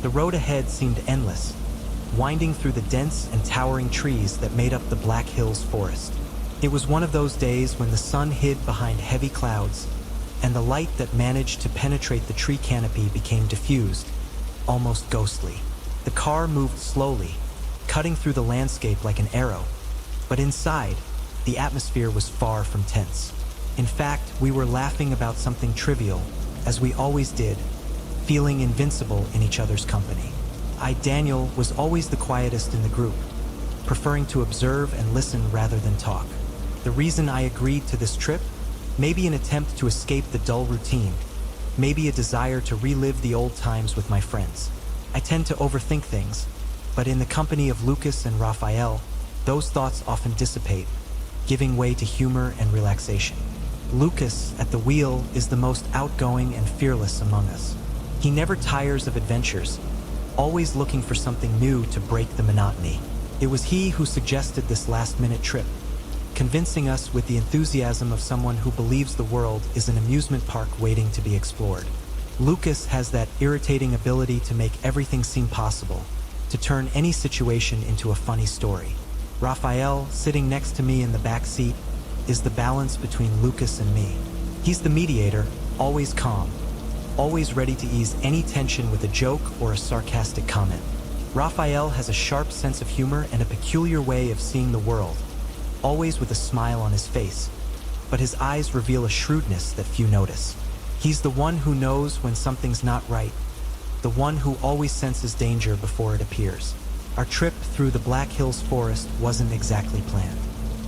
The road ahead seemed endless, winding through the dense and towering trees that made up the Black Hills forest. It was one of those days when the sun hid behind heavy clouds, and the light that managed to penetrate the tree canopy became diffused, almost ghostly. The car moved slowly, cutting through the landscape like an arrow, but inside, the atmosphere was far from tense. In fact, we were laughing about something trivial, as we always did, feeling invincible in each other's company. Daniel, was always the quietest in the group, preferring to observe and listen rather than talk. The reason I agreed to this trip? Maybe an attempt to escape the dull routine, maybe a desire to relive the old times with my friends. I tend to overthink things, but in the company of Lucas and Raphael, those thoughts often dissipate, giving way to humor and relaxation. Lucas, at the wheel, is the most outgoing and fearless among us. He never tires of adventures, always looking for something new to break the monotony. It was he who suggested this last-minute trip, convincing us with the enthusiasm of someone who believes the world is an amusement park waiting to be explored. Lucas has that irritating ability to make everything seem possible, to turn any situation into a funny story. Raphael, sitting next to me in the back seat, is the balance between Lucas and me. He's the mediator, always calm, always ready to ease any tension with a joke or a sarcastic comment. Raphael has a sharp sense of humor and a peculiar way of seeing the world, always with a smile on his face, but his eyes reveal a shrewdness that few notice. He's the one who knows when something's not right, the one who always senses danger before it appears. Our trip through the Black Hills forest wasn't exactly planned.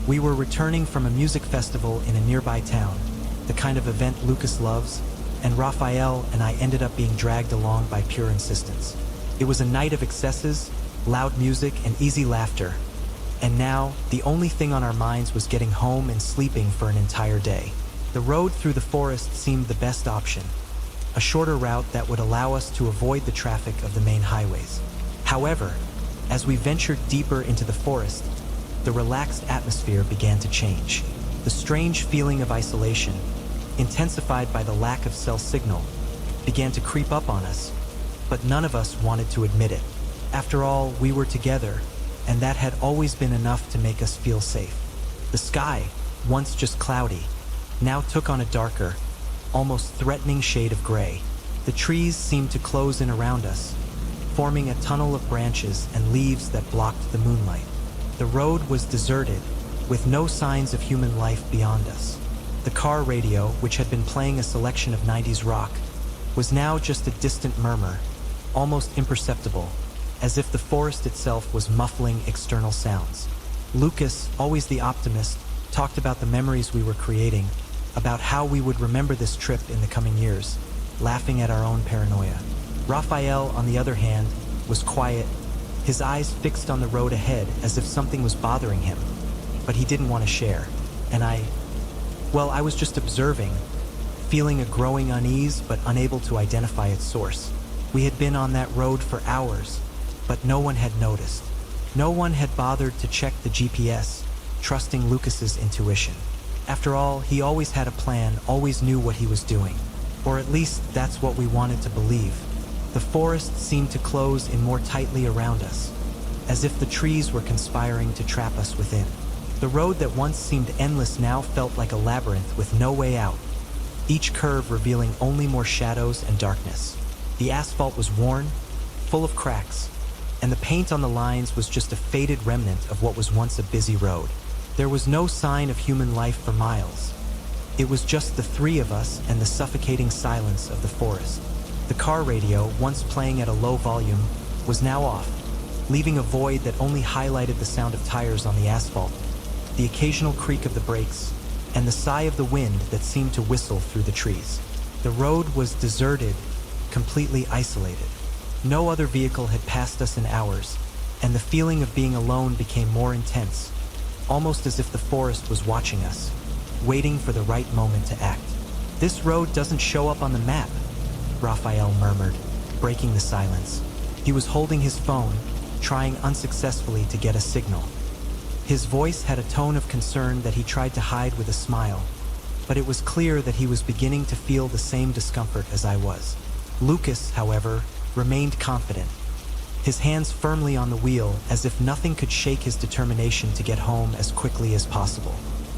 We were returning from a music festival in a nearby town, the kind of event Lucas loves, and Raphael and I ended up being dragged along by pure insistence. It was a night of excesses, loud music, and easy laughter, and now the only thing on our minds was getting home and sleeping for an entire day. The road through the forest seemed the best option, a shorter route that would allow us to avoid the traffic of the main highways. However, as we ventured deeper into the forest, the relaxed atmosphere began to change. The strange feeling of isolation, intensified by the lack of cell signal, began to creep up on us, but none of us wanted to admit it. After all, we were together, and that had always been enough to make us feel safe. The sky, once just cloudy, now took on a darker, almost threatening shade of gray. The trees seemed to close in around us, forming a tunnel of branches and leaves that blocked the moonlight. The road was deserted, with no signs of human life beyond us. The car radio, which had been playing a selection of 90s rock, was now just a distant murmur, almost imperceptible, as if the forest itself was muffling external sounds. Lucas, always the optimist, talked about the memories we were creating, about how we would remember this trip in the coming years, laughing at our own paranoia. Raphael, on the other hand, was quiet, his eyes fixed on the road ahead as if something was bothering him, but he didn't want to share. And I was just observing, feeling a growing unease but unable to identify its source. We had been on that road for hours, but no one had noticed. No one had bothered to check the GPS, trusting Lucas's intuition. After all, he always had a plan, always knew what he was doing. Or at least that's what we wanted to believe. The forest seemed to close in more tightly around us, as if the trees were conspiring to trap us within. The road that once seemed endless now felt like a labyrinth with no way out, each curve revealing only more shadows and darkness. The asphalt was worn, full of cracks, and the paint on the lines was just a faded remnant of what was once a busy road. There was no sign of human life for miles. It was just the three of us and the suffocating silence of the forest. The car radio, once playing at a low volume, was now off, leaving a void that only highlighted the sound of tires on the asphalt, the occasional creak of the brakes, and the sigh of the wind that seemed to whistle through the trees. The road was deserted, completely isolated. No other vehicle had passed us in hours, and the feeling of being alone became more intense, almost as if the forest was watching us, waiting for the right moment to act. "This road doesn't show up on the map," Raphael murmured, breaking the silence. He was holding his phone, trying unsuccessfully to get a signal. His voice had a tone of concern that he tried to hide with a smile, but it was clear that he was beginning to feel the same discomfort as I was. Lucas, however, remained confident, his hands firmly on the wheel as if nothing could shake his determination to get home as quickly as possible.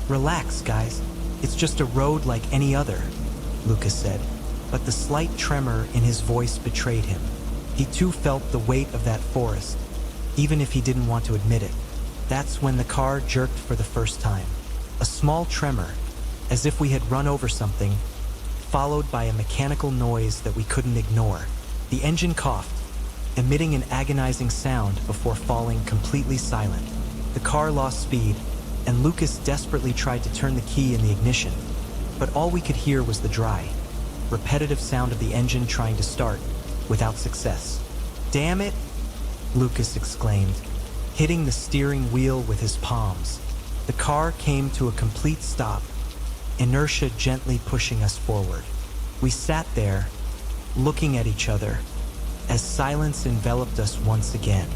"Relax, guys. It's just a road like any other," Lucas said, but the slight tremor in his voice betrayed him. He too felt the weight of that forest, even if he didn't want to admit it. That's when the car jerked for the first time. A small tremor, as if we had run over something, followed by a mechanical noise that we couldn't ignore. The engine coughed, emitting an agonizing sound before falling completely silent. The car lost speed, and Lucas desperately tried to turn the key in the ignition, but all we could hear was the dry, repetitive sound of the engine trying to start, without success. "Damn it!" Lucas exclaimed, hitting the steering wheel with his palms. The car came to a complete stop, inertia gently pushing us forward. We sat there, looking at each other, as silence enveloped us once again.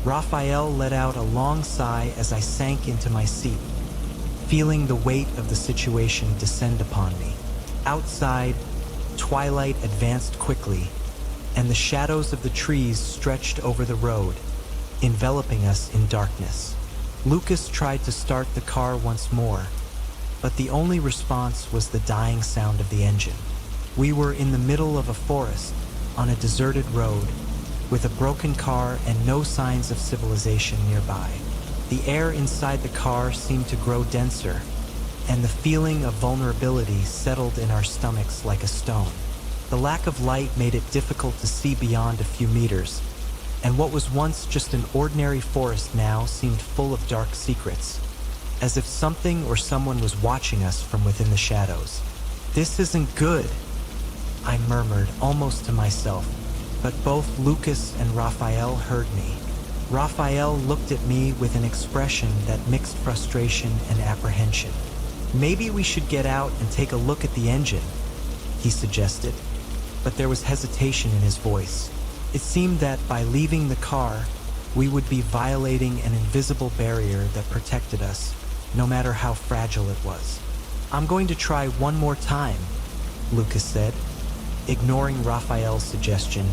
Raphael let out a long sigh as I sank into my seat, feeling the weight of the situation descend upon me. Outside, twilight advanced quickly, and the shadows of the trees stretched over the road, enveloping us in darkness. Lucas tried to start the car once more, but the only response was the dying sound of the engine. We were in the middle of a forest, on a deserted road, with a broken car and no signs of civilization nearby. The air inside the car seemed to grow denser, and the feeling of vulnerability settled in our stomachs like a stone. The lack of light made it difficult to see beyond a few meters, and what was once just an ordinary forest now seemed full of dark secrets, as if something or someone was watching us from within the shadows. "This isn't good," I murmured almost to myself, but both Lucas and Raphael heard me. Raphael looked at me with an expression that mixed frustration and apprehension. "Maybe we should get out and take a look at the engine," he suggested, but there was hesitation in his voice. It seemed that by leaving the car, we would be violating an invisible barrier that protected us, no matter how fragile it was. "I'm going to try one more time," Lucas said, ignoring Raphael's suggestion,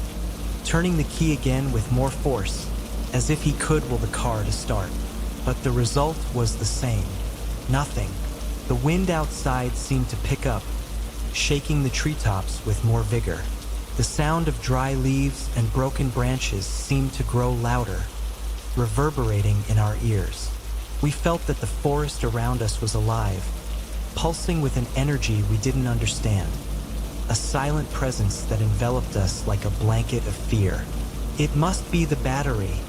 turning the key again with more force, as if he could will the car to start. But the result was the same. Nothing. The wind outside seemed to pick up, shaking the treetops with more vigor. The sound of dry leaves and broken branches seemed to grow louder, reverberating in our ears. We felt that the forest around us was alive, pulsing with an energy we didn't understand, a silent presence that enveloped us like a blanket of fear. "It must be the battery,"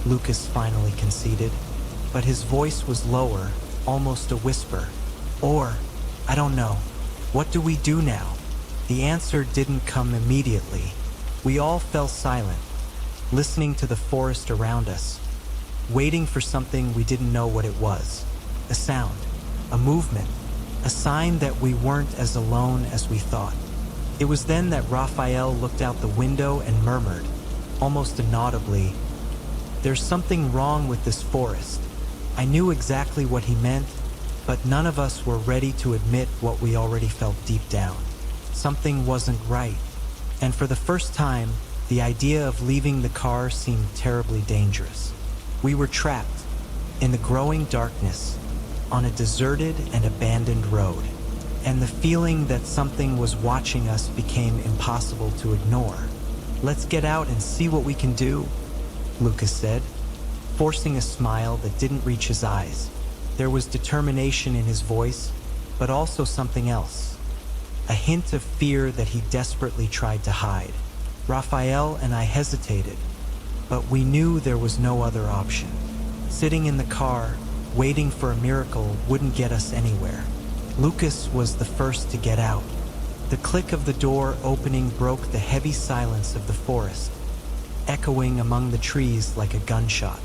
Lucas finally conceded, but his voice was lower, almost a whisper. "Or, I don't know. What do we do now?" The answer didn't come immediately. We all fell silent, listening to the forest around us, waiting for something we didn't know what it was. A sound, a movement, a sign that we weren't as alone as we thought. It was then that Raphael looked out the window and murmured, almost inaudibly, "There's something wrong with this forest." I knew exactly what he meant, but none of us were ready to admit what we already felt deep down. Something wasn't right, and for the first time, the idea of leaving the car seemed terribly dangerous. We were trapped, in the growing darkness, on a deserted and abandoned road, and the feeling that something was watching us became impossible to ignore. "Let's get out and see what we can do," Lucas said, forcing a smile that didn't reach his eyes. There was determination in his voice, but also something else. A hint of fear that he desperately tried to hide. Raphael and I hesitated, but we knew there was no other option. Sitting in the car, waiting for a miracle wouldn't get us anywhere. Lucas was the first to get out. The click of the door opening broke the heavy silence of the forest, echoing among the trees like a gunshot.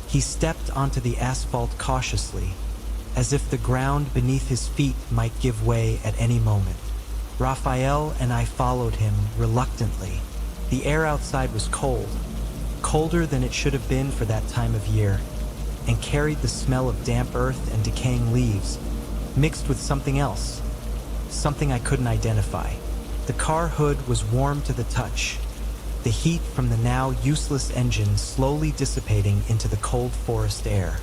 He stepped onto the asphalt cautiously, as if the ground beneath his feet might give way at any moment. Raphael and I followed him reluctantly. The air outside was cold, colder than it should have been for that time of year, and carried the smell of damp earth and decaying leaves, mixed with something else, something I couldn't identify. The car hood was warm to the touch, the heat from the now useless engine slowly dissipating into the cold forest air.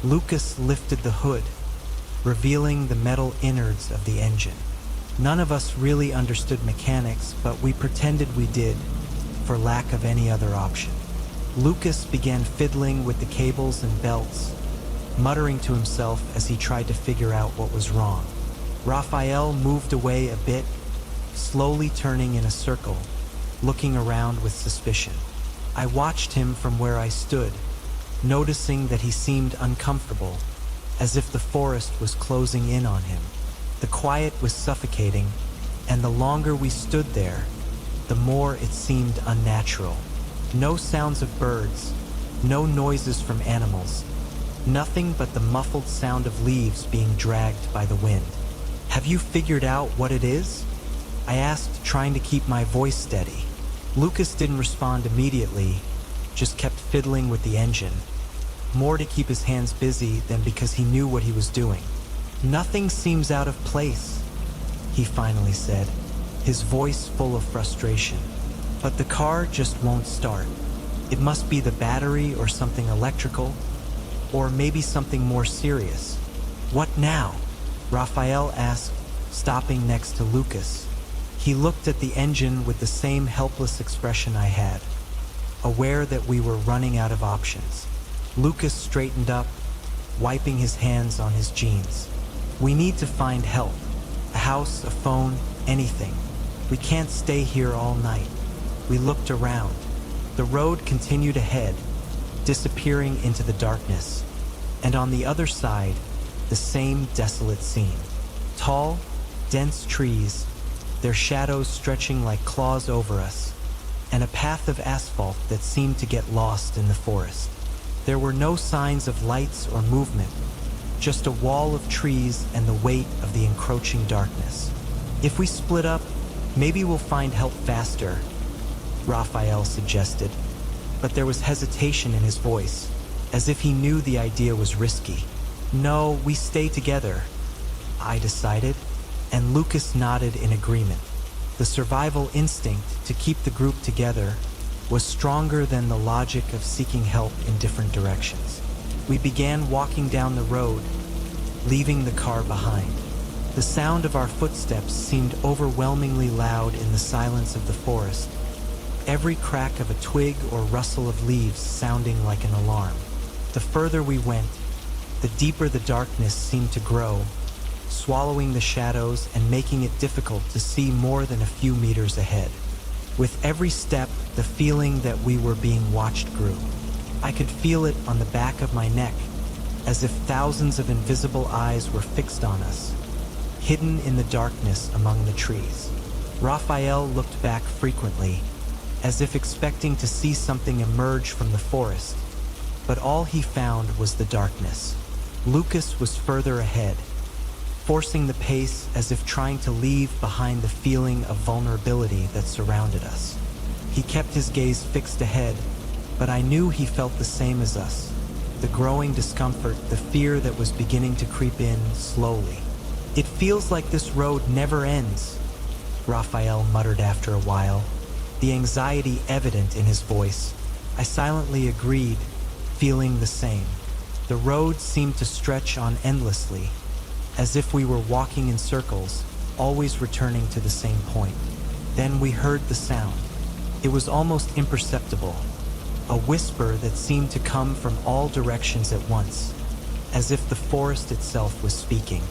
Lucas lifted the hood, revealing the metal innards of the engine. None of us really understood mechanics, but we pretended we did, for lack of any other option. Lucas began fiddling with the cables and belts, muttering to himself as he tried to figure out what was wrong. Raphael moved away a bit, slowly turning in a circle, looking around with suspicion. I watched him from where I stood, noticing that he seemed uncomfortable, as if the forest was closing in on him. The quiet was suffocating, and the longer we stood there, the more it seemed unnatural. No sounds of birds, no noises from animals, nothing but the muffled sound of leaves being dragged by the wind. "Have you figured out what it is?" I asked, trying to keep my voice steady. Lucas didn't respond immediately, just kept fiddling with the engine, more to keep his hands busy than because he knew what he was doing. "Nothing seems out of place," he finally said, his voice full of frustration. "But the car just won't start. It must be the battery or something electrical, or maybe something more serious." "What now?" Raphael asked, stopping next to Lucas. He looked at the engine with the same helpless expression I had, aware that we were running out of options. Lucas straightened up, wiping his hands on his jeans. "We need to find help. A house, a phone, anything. We can't stay here all night." We looked around. The road continued ahead, disappearing into the darkness, and on the other side, the same desolate scene. Tall, dense trees, their shadows stretching like claws over us, and a path of asphalt that seemed to get lost in the forest. There were no signs of lights or movement, just a wall of trees and the weight of the encroaching darkness. "If we split up, maybe we'll find help faster," Raphael suggested, but there was hesitation in his voice, as if he knew the idea was risky. "No, we stay together," I decided, and Lucas nodded in agreement. The survival instinct to keep the group together was stronger than the logic of seeking help in different directions. We began walking down the road, leaving the car behind. The sound of our footsteps seemed overwhelmingly loud in the silence of the forest, every crack of a twig or rustle of leaves sounding like an alarm. The further we went, the deeper the darkness seemed to grow, swallowing the shadows and making it difficult to see more than a few meters ahead. With every step, the feeling that we were being watched grew. I could feel it on the back of my neck, as if thousands of invisible eyes were fixed on us, hidden in the darkness among the trees. Raphael looked back frequently, as if expecting to see something emerge from the forest, but all he found was the darkness. Lucas was further ahead, forcing the pace as if trying to leave behind the feeling of vulnerability that surrounded us. He kept his gaze fixed ahead, but I knew he felt the same as us, the growing discomfort, the fear that was beginning to creep in slowly. "It feels like this road never ends," Raphael muttered after a while, the anxiety evident in his voice. I silently agreed, feeling the same. The road seemed to stretch on endlessly, as if we were walking in circles, always returning to the same point. Then we heard the sound. It was almost imperceptible, a whisper that seemed to come from all directions at once, as if the forest itself was speaking.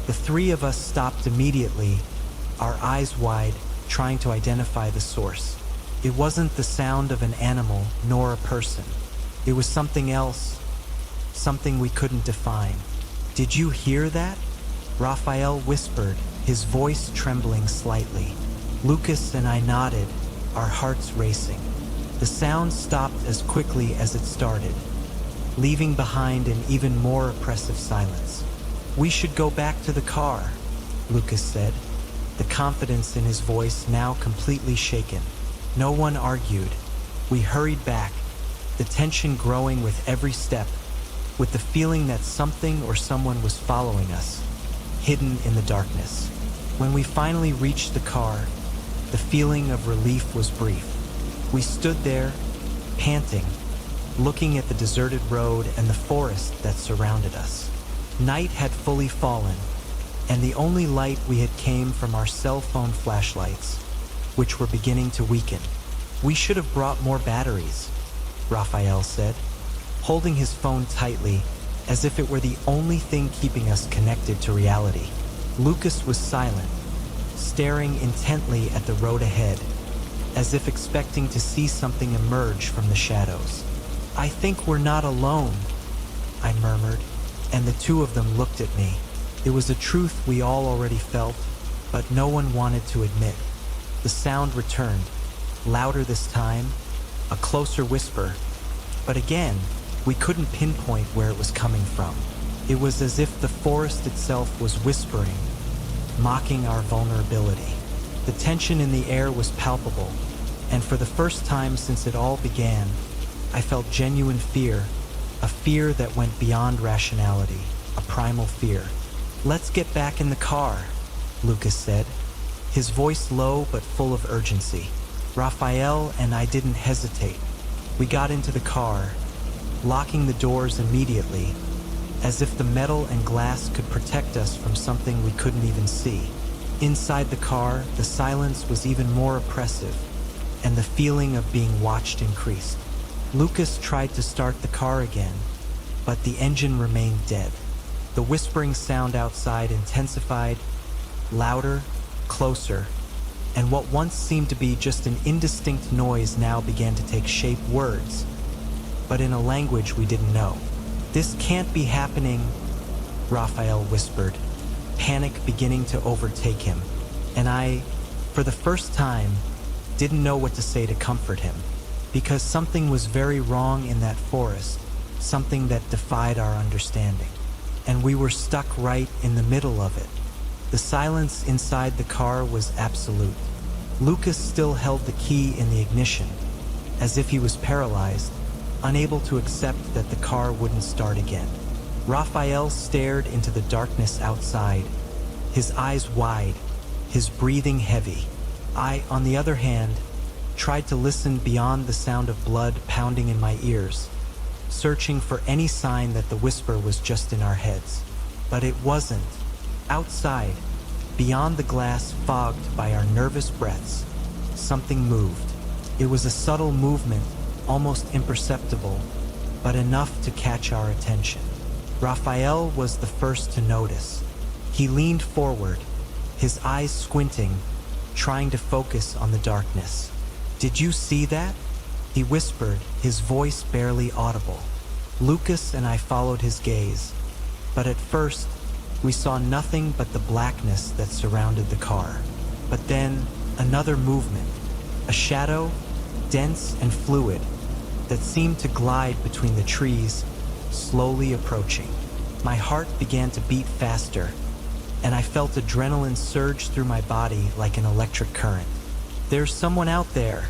The three of us stopped immediately, our eyes wide, trying to identify the source. It wasn't the sound of an animal nor a person. It was something else, something we couldn't define. "Did you hear that?" Raphael whispered, his voice trembling slightly. Lucas and I nodded, our hearts racing. The sound stopped as quickly as it started, leaving behind an even more oppressive silence. "We should go back to the car," Lucas said, the confidence in his voice now completely shaken. No one argued. We hurried back, the tension growing with every step, with the feeling that something or someone was following us, hidden in the darkness. When we finally reached the car, the feeling of relief was brief. We stood there, panting, looking at the deserted road and the forest that surrounded us. Night had fully fallen, and the only light we had came from our cell phone flashlights, which were beginning to weaken. "We should have brought more batteries," Raphael said, holding his phone tightly as if it were the only thing keeping us connected to reality. Lucas was silent, staring intently at the road ahead, as if expecting to see something emerge from the shadows. "I think we're not alone," I murmured, and the two of them looked at me. It was a truth we all already felt, but no one wanted to admit. The sound returned, louder this time, a closer whisper, but again, we couldn't pinpoint where it was coming from. It was as if the forest itself was whispering, mocking our vulnerability. The tension in the air was palpable, and for the first time since it all began, I felt genuine fear, a fear that went beyond rationality, a primal fear. "Let's get back in the car," Lucas said, his voice low but full of urgency. Raphael and I didn't hesitate. We got into the car, locking the doors immediately, as if the metal and glass could protect us from something we couldn't even see. Inside the car, the silence was even more oppressive, and the feeling of being watched increased. Lucas tried to start the car again, but the engine remained dead. The whispering sound outside intensified, louder, closer, and what once seemed to be just an indistinct noise now began to take shape words, but in a language we didn't know. "This can't be happening," Raphael whispered, panic beginning to overtake him, and I, for the first time, didn't know what to say to comfort him, because something was very wrong in that forest, something that defied our understanding, and we were stuck right in the middle of it. The silence inside the car was absolute. Lucas still held the key in the ignition, as if he was paralyzed, unable to accept that the car wouldn't start again. Raphael stared into the darkness outside, his eyes wide, his breathing heavy. I, on the other hand, tried to listen beyond the sound of blood pounding in my ears, searching for any sign that the whisper was just in our heads. But it wasn't. Outside, beyond the glass fogged by our nervous breaths, something moved. It was a subtle movement, almost imperceptible, but enough to catch our attention. Raphael was the first to notice. He leaned forward, his eyes squinting, trying to focus on the darkness. "Did you see that?" he whispered, his voice barely audible. Lucas and I followed his gaze, but at first, we saw nothing but the blackness that surrounded the car. But then, another movement, a shadow, dense and fluid, that seemed to glide between the trees, slowly approaching. My heart began to beat faster, and I felt adrenaline surge through my body like an electric current. "There's someone out there,"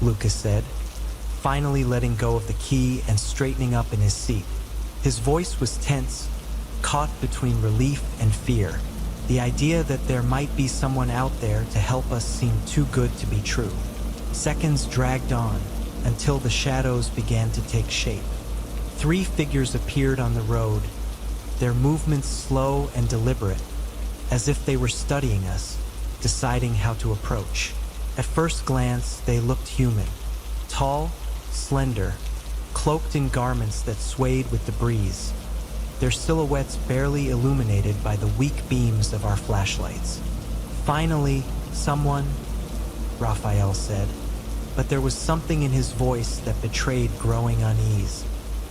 Lucas said, finally letting go of the key and straightening up in his seat. His voice was tense, caught between relief and fear. The idea that there might be someone out there to help us seemed too good to be true. Seconds dragged on until the shadows began to take shape. 3 figures appeared on the road, their movements slow and deliberate, as if they were studying us, deciding how to approach. At first glance, they looked human. Tall, slender, cloaked in garments that swayed with the breeze, their silhouettes barely illuminated by the weak beams of our flashlights. "Finally, someone," Raphael said, but there was something in his voice that betrayed growing unease.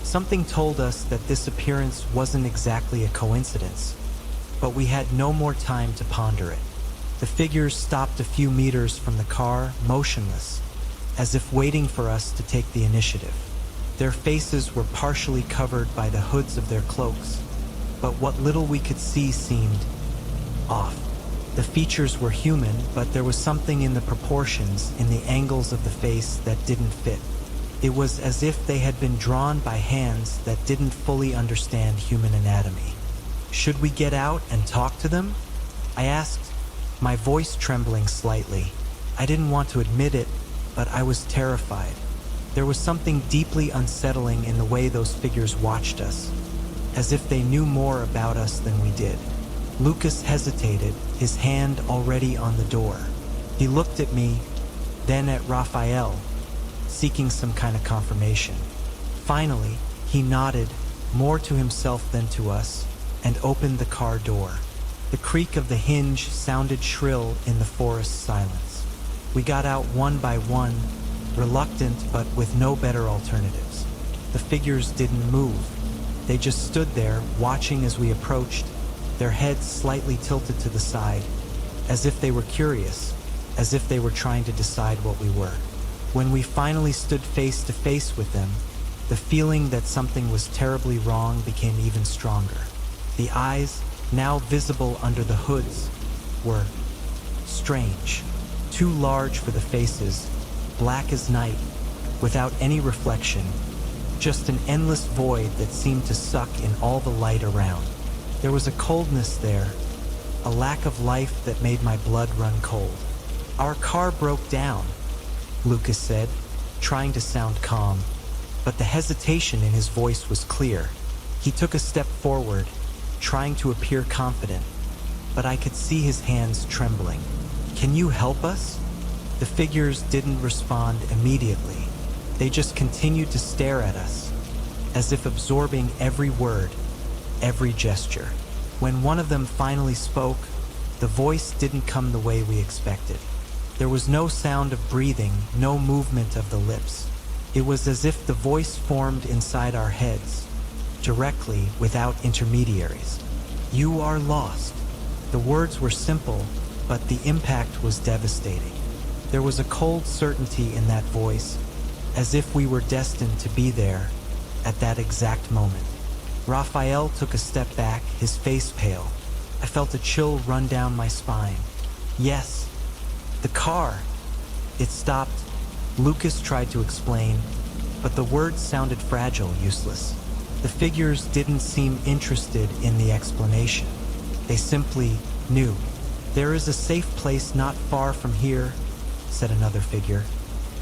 Something told us that this appearance wasn't exactly a coincidence, but we had no more time to ponder it. The figures stopped a few meters from the car, motionless, as if waiting for us to take the initiative. Their faces were partially covered by the hoods of their cloaks, but what little we could see seemed off. The features were human, but there was something in the proportions, in the angles of the face that didn't fit. It was as if they had been drawn by hands that didn't fully understand human anatomy. "Should we get out and talk to them?" I asked, my voice trembling slightly. I didn't want to admit it, but I was terrified. There was something deeply unsettling in the way those figures watched us, as if they knew more about us than we did. Lucas hesitated, his hand already on the door. He looked at me, then at Raphael, seeking some kind of confirmation. Finally, he nodded, more to himself than to us, and opened the car door. The creak of the hinge sounded shrill in the forest silence. We got out one by one, reluctant but with no better alternatives. The figures didn't move. They just stood there, watching as we approached, their heads slightly tilted to the side, as if they were curious, as if they were trying to decide what we were. When we finally stood face to face with them, the feeling that something was terribly wrong became even stronger. The eyes, now visible under the hoods, were strange, too large for the faces, black as night, without any reflection, just an endless void that seemed to suck in all the light around. There was a coldness there, a lack of life that made my blood run cold. "Our car broke down," Lucas said, trying to sound calm, but the hesitation in his voice was clear. He took a step forward, trying to appear confident, but I could see his hands trembling. "Can you help us?" The figures didn't respond immediately. They just continued to stare at us, as if absorbing every word, every gesture. When one of them finally spoke, the voice didn't come the way we expected. There was no sound of breathing, no movement of the lips. It was as if the voice formed inside our heads, directly, without intermediaries. "You are lost." The words were simple, but the impact was devastating. There was a cold certainty in that voice, as if we were destined to be there at that exact moment. Raphael took a step back, his face pale. I felt a chill run down my spine. "Yes, the car." It stopped. Lucas tried to explain, but the words sounded fragile, useless. The figures didn't seem interested in the explanation. They simply knew. "There is a safe place not far from here," said another figure,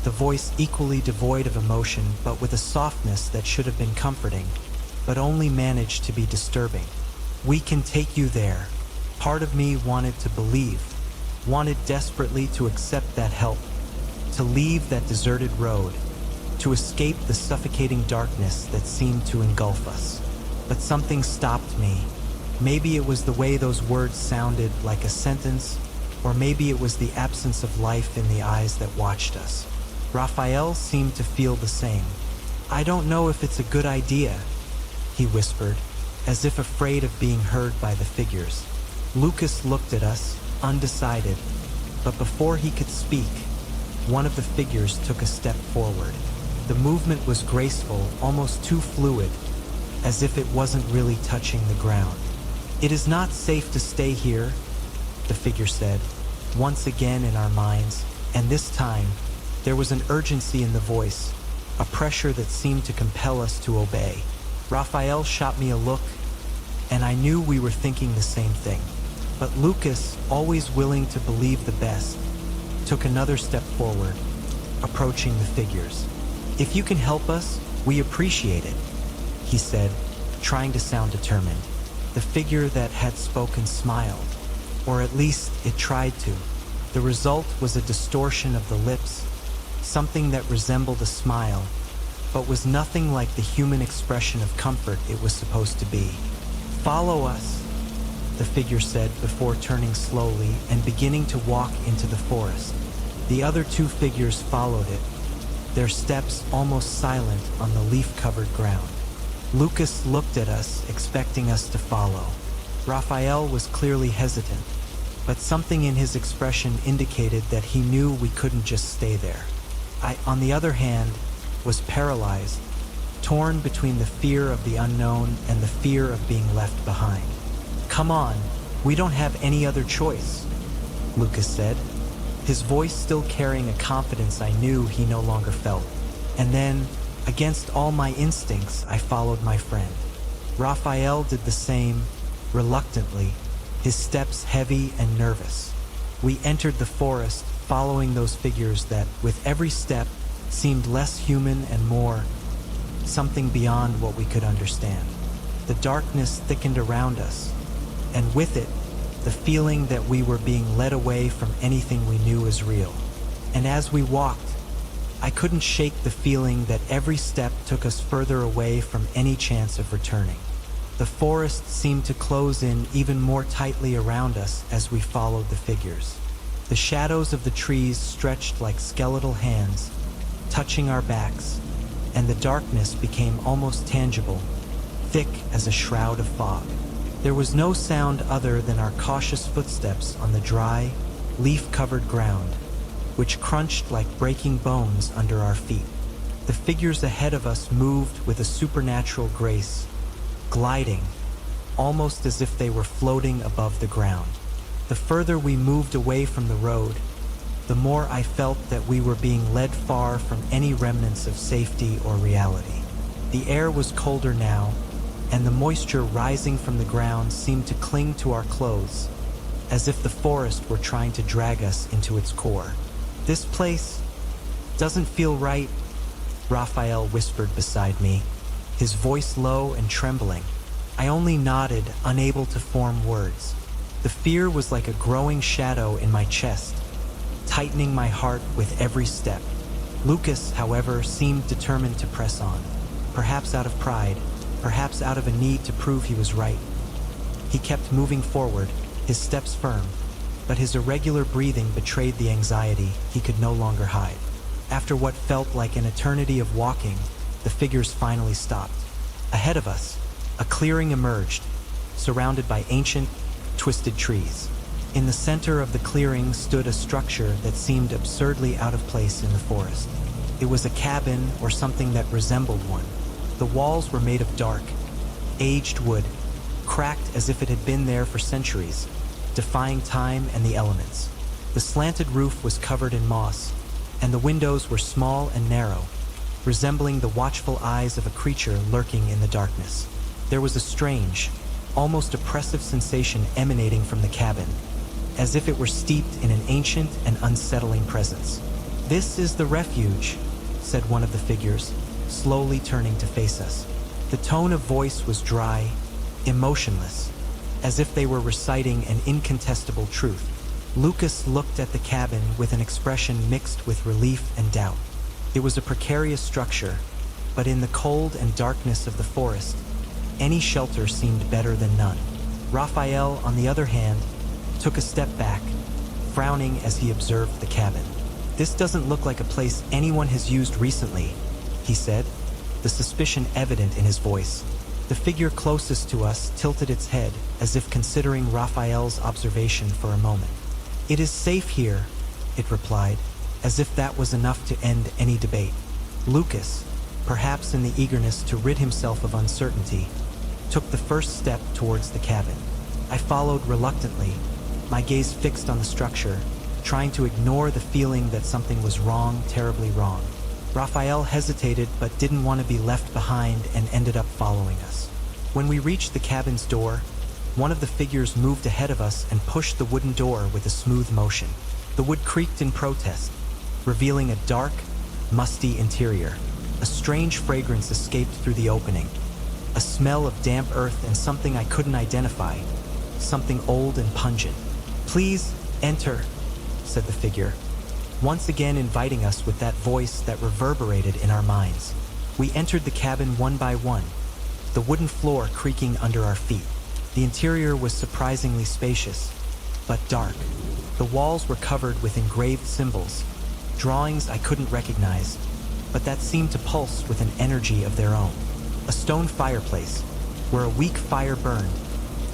the voice equally devoid of emotion but with a softness that should have been comforting, but only managed to be disturbing. "We can take you there." Part of me wanted to believe, wanted desperately to accept that help, to leave that deserted road, to escape the suffocating darkness that seemed to engulf us. But something stopped me. Maybe it was the way those words sounded like a sentence, or maybe it was the absence of life in the eyes that watched us. Raphael seemed to feel the same. "I don't know if it's a good idea," he whispered, as if afraid of being heard by the figures. Lucas looked at us, undecided, but before he could speak, one of the figures took a step forward. The movement was graceful, almost too fluid, as if it wasn't really touching the ground. "It is not safe to stay here," the figure said, once again in our minds, and this time, there was an urgency in the voice, a pressure that seemed to compel us to obey. Raphael shot me a look, and I knew we were thinking the same thing. But Lucas, always willing to believe the best, took another step forward, approaching the figures. "If you can help us, we appreciate it," he said, trying to sound determined. The figure that had spoken smiled, or at least it tried to. The result was a distortion of the lips, something that resembled a smile, but was nothing like the human expression of comfort it was supposed to be. "Follow us," the figure said before turning slowly and beginning to walk into the forest. The other two figures followed it, their steps almost silent on the leaf-covered ground. Lucas looked at us, expecting us to follow. Raphael was clearly hesitant, but something in his expression indicated that he knew we couldn't just stay there. I, on the other hand, was paralyzed, torn between the fear of the unknown and the fear of being left behind. "Come on, we don't have any other choice," Lucas said, his voice still carrying a confidence I knew he no longer felt. And then, against all my instincts, I followed my friend. Raphael did the same, reluctantly, his steps heavy and nervous. We entered the forest, following those figures that, with every step, seemed less human and more something beyond what we could understand. The darkness thickened around us, and with it, the feeling that we were being led away from anything we knew as real. And as we walked, I couldn't shake the feeling that every step took us further away from any chance of returning. The forest seemed to close in even more tightly around us as we followed the figures. The shadows of the trees stretched like skeletal hands, touching our backs, and the darkness became almost tangible, thick as a shroud of fog. There was no sound other than our cautious footsteps on the dry, leaf-covered ground, which crunched like breaking bones under our feet. The figures ahead of us moved with a supernatural grace, gliding, almost as if they were floating above the ground. The further we moved away from the road, the more I felt that we were being led far from any remnants of safety or reality. The air was colder now, and the moisture rising from the ground seemed to cling to our clothes, as if the forest were trying to drag us into its core. "This place doesn't feel right," Raphael whispered beside me, his voice low and trembling. I only nodded, unable to form words. The fear was like a growing shadow in my chest, tightening my heart with every step. Lucas, however, seemed determined to press on, perhaps out of pride, perhaps out of a need to prove he was right. He kept moving forward, his steps firm, but his irregular breathing betrayed the anxiety he could no longer hide. After what felt like an eternity of walking, the figures finally stopped. Ahead of us, a clearing emerged, surrounded by ancient, twisted trees. In the center of the clearing stood a structure that seemed absurdly out of place in the forest. It was a cabin or something that resembled one. The walls were made of dark, aged wood, cracked as if it had been there for centuries, defying time and the elements. The slanted roof was covered in moss, and the windows were small and narrow, resembling the watchful eyes of a creature lurking in the darkness. There was a strange, almost oppressive sensation emanating from the cabin, as if it were steeped in an ancient and unsettling presence. "This is the refuge," said one of the figures, slowly turning to face us. The tone of voice was dry, emotionless, as if they were reciting an incontestable truth. Lucas looked at the cabin with an expression mixed with relief and doubt. It was a precarious structure, but in the cold and darkness of the forest, any shelter seemed better than none. Raphael, on the other hand, took a step back, frowning as he observed the cabin. "This doesn't look like a place anyone has used recently," he said, the suspicion evident in his voice. The figure closest to us tilted its head, as if considering Raphael's observation for a moment. "It is safe here," it replied, as if that was enough to end any debate. Lucas, perhaps in the eagerness to rid himself of uncertainty, took the first step towards the cabin. I followed reluctantly, my gaze fixed on the structure, trying to ignore the feeling that something was wrong, terribly wrong. Raphael hesitated but didn't want to be left behind and ended up following us. When we reached the cabin's door, one of the figures moved ahead of us and pushed the wooden door with a smooth motion. The wood creaked in protest, revealing a dark, musty interior. A strange fragrance escaped through the opening, a smell of damp earth and something I couldn't identify, something old and pungent. "Please, enter," said the figure, once again inviting us with that voice that reverberated in our minds. We entered the cabin one by one, the wooden floor creaking under our feet. The interior was surprisingly spacious, but dark. The walls were covered with engraved symbols, drawings I couldn't recognize, but that seemed to pulse with an energy of their own. A stone fireplace, where a weak fire burned,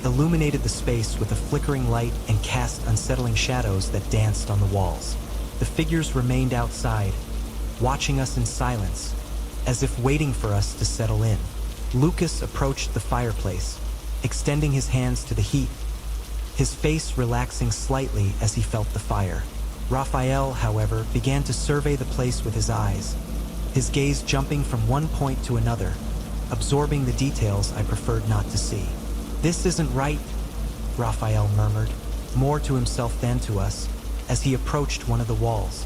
illuminated the space with a flickering light and cast unsettling shadows that danced on the walls. The figures remained outside, watching us in silence, as if waiting for us to settle in. Lucas approached the fireplace, extending his hands to the heat, his face relaxing slightly as he felt the fire. Raphael, however, began to survey the place with his eyes, his gaze jumping from one point to another, absorbing the details I preferred not to see. "This isn't right," Raphael murmured, more to himself than to us, as he approached one of the walls.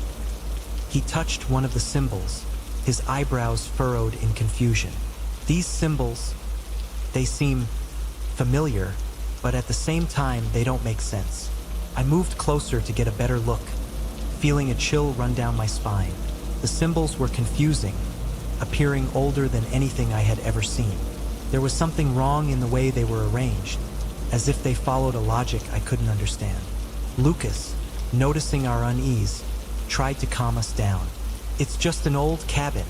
He touched one of the symbols, his eyebrows furrowed in confusion. These symbols, they seem familiar, but at the same time they don't make sense. I moved closer to get a better look, feeling a chill run down my spine. The symbols were confusing, appearing older than anything I had ever seen. There was something wrong in the way they were arranged, as if they followed a logic I couldn't understand. Lucas, noticing our unease, tried to calm us down. "It's just an old cabin,"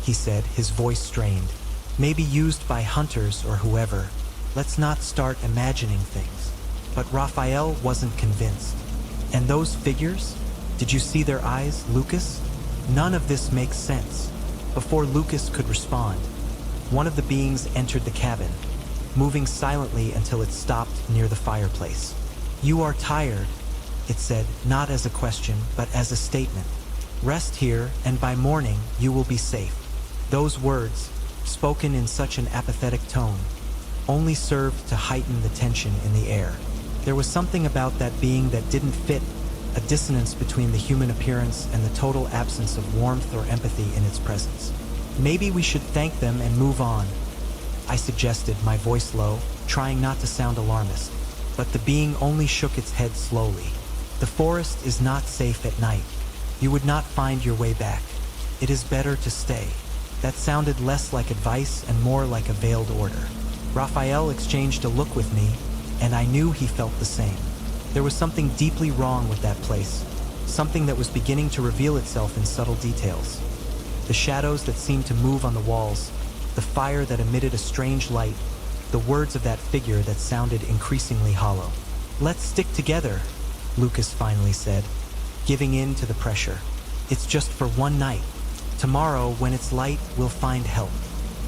he said, his voice strained. "Maybe used by hunters or whoever. Let's not start imagining things." But Raphael wasn't convinced. "And those figures? Did you see their eyes, Lucas? None of this makes sense." Before Lucas could respond, one of the beings entered the cabin, moving silently until it stopped near the fireplace. "You are tired," it said, not as a question, but as a statement. "Rest here, and by morning you will be safe." Those words, spoken in such an apathetic tone, only served to heighten the tension in the air. There was something about that being that didn't fit, a dissonance between the human appearance and the total absence of warmth or empathy in its presence. "Maybe we should thank them and move on," I suggested, my voice low, trying not to sound alarmist. But the being only shook its head slowly. "The forest is not safe at night. You would not find your way back. It is better to stay." That sounded less like advice and more like a veiled order. Raphael exchanged a look with me, and I knew he felt the same. There was something deeply wrong with that place, something that was beginning to reveal itself in subtle details. The shadows that seemed to move on the walls, the fire that emitted a strange light, the words of that figure that sounded increasingly hollow. "Let's stick together," Lucas finally said, giving in to the pressure. "It's just for one night. Tomorrow, when it's light, we'll find help."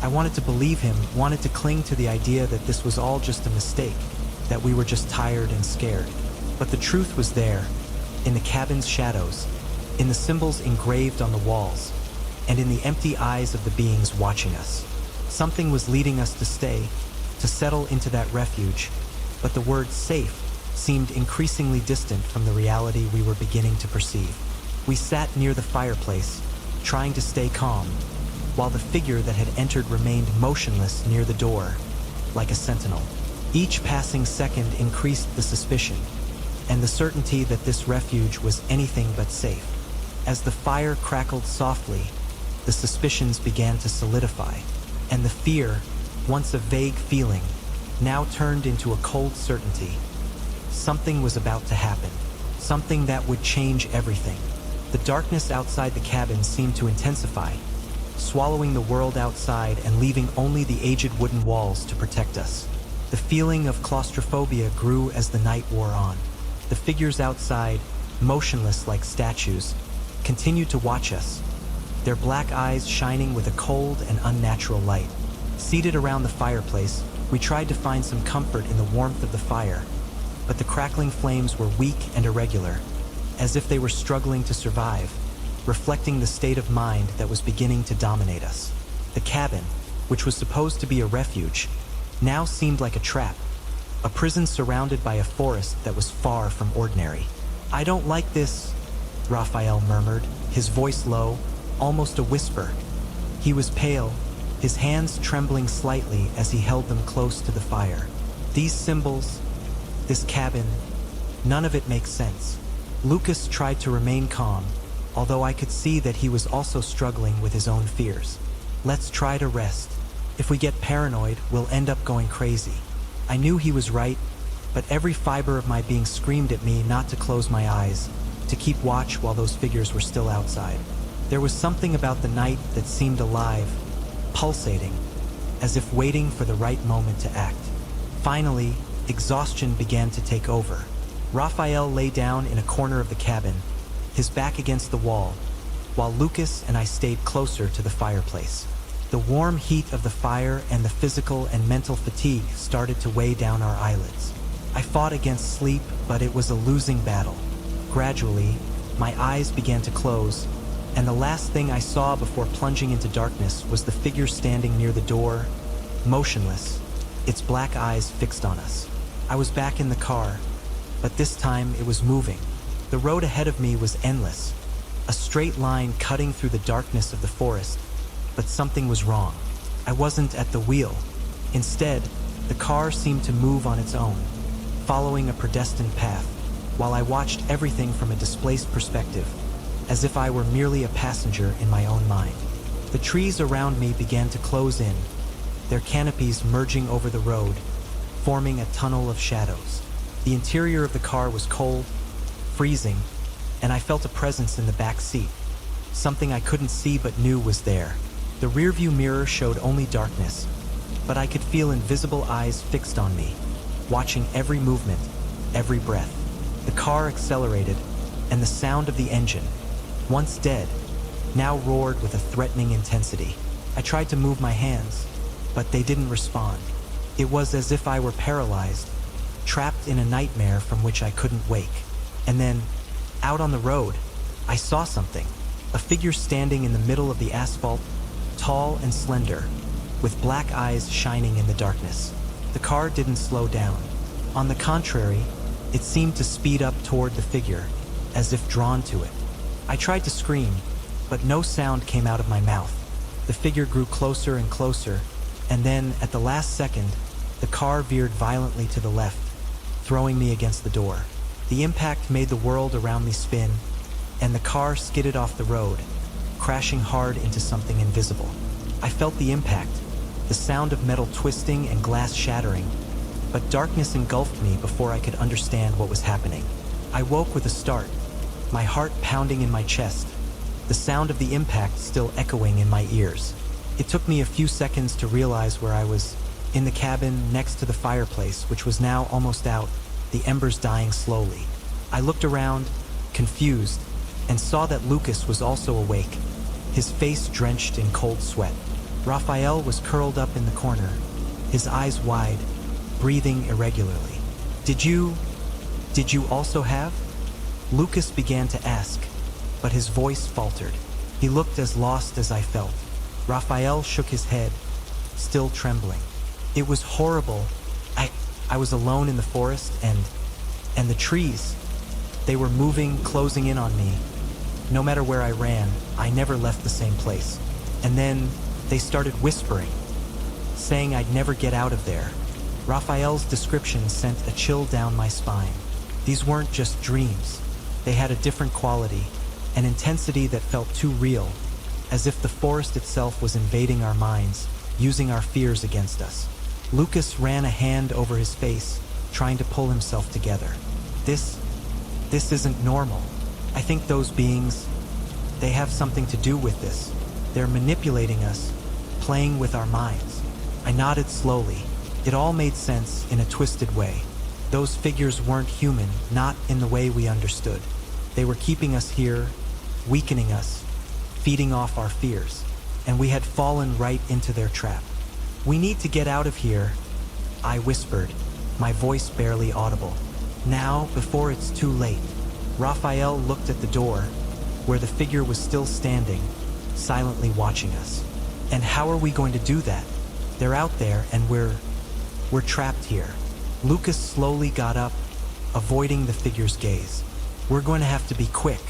I wanted to believe him, wanted to cling to the idea that this was all just a mistake, that we were just tired and scared. But the truth was there, in the cabin's shadows, in the symbols engraved on the walls, and in the empty eyes of the beings watching us. Something was leading us to stay, to settle into that refuge, but the word safe seemed increasingly distant from the reality we were beginning to perceive. We sat near the fireplace, trying to stay calm, while the figure that had entered remained motionless near the door, like a sentinel. Each passing second increased the suspicion, and the certainty that this refuge was anything but safe. As the fire crackled softly, the suspicions began to solidify, and the fear, once a vague feeling, now turned into a cold certainty. Something was about to happen, something that would change everything. The darkness outside the cabin seemed to intensify, swallowing the world outside and leaving only the aged wooden walls to protect us. The feeling of claustrophobia grew as the night wore on. The figures outside, motionless like statues, continued to watch us, their black eyes shining with a cold and unnatural light. Seated around the fireplace, we tried to find some comfort in the warmth of the fire, but the crackling flames were weak and irregular, as if they were struggling to survive, reflecting the state of mind that was beginning to dominate us. The cabin, which was supposed to be a refuge, now seemed like a trap, a prison surrounded by a forest that was far from ordinary. "I don't like this," Raphael murmured, his voice low, almost a whisper. He was pale, his hands trembling slightly as he held them close to the fire. "These symbols, this cabin, none of it makes sense." Lucas tried to remain calm, although I could see that he was also struggling with his own fears. "Let's try to rest. If we get paranoid, we'll end up going crazy." I knew he was right, but every fiber of my being screamed at me not to close my eyes, to keep watch while those figures were still outside. There was something about the night that seemed alive, pulsating, as if waiting for the right moment to act. Finally, exhaustion began to take over. Raphael lay down in a corner of the cabin, his back against the wall, while Lucas and I stayed closer to the fireplace. The warm heat of the fire and the physical and mental fatigue started to weigh down our eyelids. I fought against sleep, but it was a losing battle. Gradually, my eyes began to close, and the last thing I saw before plunging into darkness was the figure standing near the door, motionless, its black eyes fixed on us. I was back in the car, but this time it was moving, The road ahead of me was endless, a straight line cutting through the darkness of the forest, but something was wrong. I wasn't at the wheel. Instead, the car seemed to move on its own, following a predestined path, while I watched everything from a displaced perspective, as if I were merely a passenger in my own mind. The trees around me began to close in, their canopies merging over the road, forming a tunnel of shadows. The interior of the car was cold, freezing, and I felt a presence in the back seat, something I couldn't see but knew was there. The rearview mirror showed only darkness, but I could feel invisible eyes fixed on me, watching every movement, every breath. The car accelerated, and the sound of the engine, once dead, now roared with a threatening intensity. I tried to move my hands, but they didn't respond. It was as if I were paralyzed, trapped in a nightmare from which I couldn't wake. And then, out on the road, I saw something. A figure standing in the middle of the asphalt, tall and slender, with black eyes shining in the darkness. The car didn't slow down. On the contrary, it seemed to speed up toward the figure, as if drawn to it. I tried to scream, but no sound came out of my mouth. The figure grew closer and closer, and then, at the last second, the car veered violently to the left, throwing me against the door. The impact made the world around me spin, and the car skidded off the road, crashing hard into something invisible. I felt the impact, the sound of metal twisting and glass shattering, but darkness engulfed me before I could understand what was happening. I woke with a start, my heart pounding in my chest, the sound of the impact still echoing in my ears. It took me a few seconds to realize where I was, in the cabin next to the fireplace, which was now almost out, the embers dying slowly. I looked around, confused, and saw that Lucas was also awake, his face drenched in cold sweat. Raphael was curled up in the corner, his eyes wide, breathing irregularly. Did you also have? Lucas began to ask, but his voice faltered. He looked as lost as I felt. Raphael shook his head, still trembling. It was horrible. I was alone in the forest, and the trees, they were moving, closing in on me. No matter where I ran, I never left the same place. And then they started whispering, saying I'd never get out of there. Raphael's description sent a chill down my spine. These weren't just dreams. They had a different quality, an intensity that felt too real, as if the forest itself was invading our minds, using our fears against us. Lucas ran a hand over his face, trying to pull himself together. This isn't normal. I think those beings, they have something to do with this. They're manipulating us, playing with our minds. I nodded slowly. It all made sense in a twisted way. Those figures weren't human, not in the way we understood. They were keeping us here, weakening us, feeding off our fears, and we had fallen right into their trap. We need to get out of here, I whispered, my voice barely audible. Now, before it's too late. Raphael looked at the door, where the figure was still standing, silently watching us. And how are we going to do that? They're out there and we're trapped here. Lucas slowly got up, avoiding the figure's gaze. We're going to have to be quick.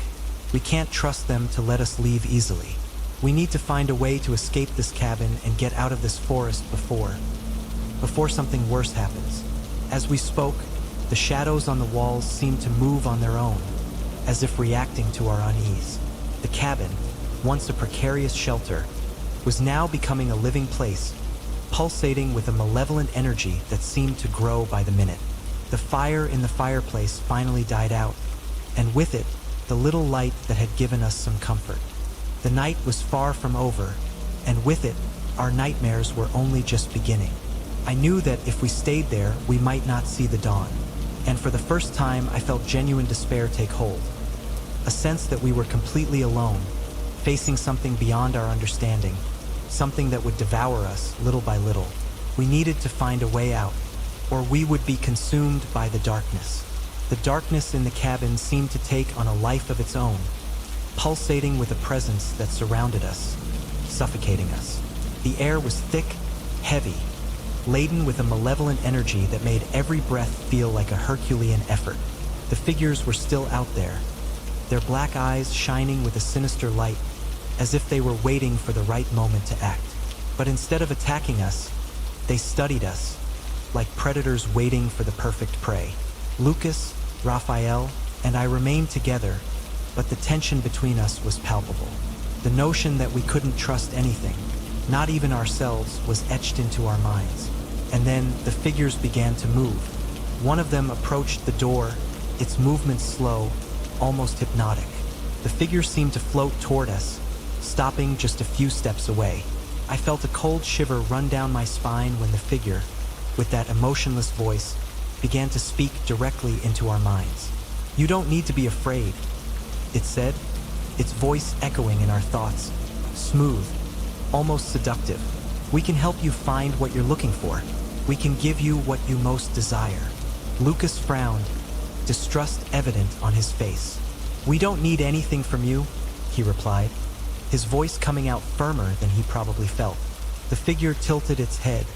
We can't trust them to let us leave easily. We need to find a way to escape this cabin and get out of this forest before something worse happens. As we spoke, the shadows on the walls seemed to move on their own, as if reacting to our unease. The cabin, once a precarious shelter, was now becoming a living place, pulsating with a malevolent energy that seemed to grow by the minute. The fire in the fireplace finally died out, and with it, the little light that had given us some comfort. The night was far from over, and with it, our nightmares were only just beginning. I knew that if we stayed there, we might not see the dawn, and for the first time I felt genuine despair take hold. A sense that we were completely alone, facing something beyond our understanding, something that would devour us little by little. We needed to find a way out, or we would be consumed by the darkness. The darkness in the cabin seemed to take on a life of its own, pulsating with a presence that surrounded us, suffocating us. The air was thick, heavy, laden with a malevolent energy that made every breath feel like a Herculean effort. The figures were still out there, their black eyes shining with a sinister light, as if they were waiting for the right moment to act. But instead of attacking us, they studied us, like predators waiting for the perfect prey. Lucas, Raphael, and I remained together, but the tension between us was palpable. The notion that we couldn't trust anything, not even ourselves, was etched into our minds. And then the figures began to move. One of them approached the door, its movements slow, almost hypnotic. The figure seemed to float toward us, stopping just a few steps away. I felt a cold shiver run down my spine when the figure, with that emotionless voice, began to speak directly into our minds. "You don't need to be afraid," it said, its voice echoing in our thoughts, smooth, almost seductive. "We can help you find what you're looking for. We can give you what you most desire." Lucas frowned, distrust evident on his face. "We don't need anything from you," he replied, his voice coming out firmer than he probably felt. The figure tilted its head,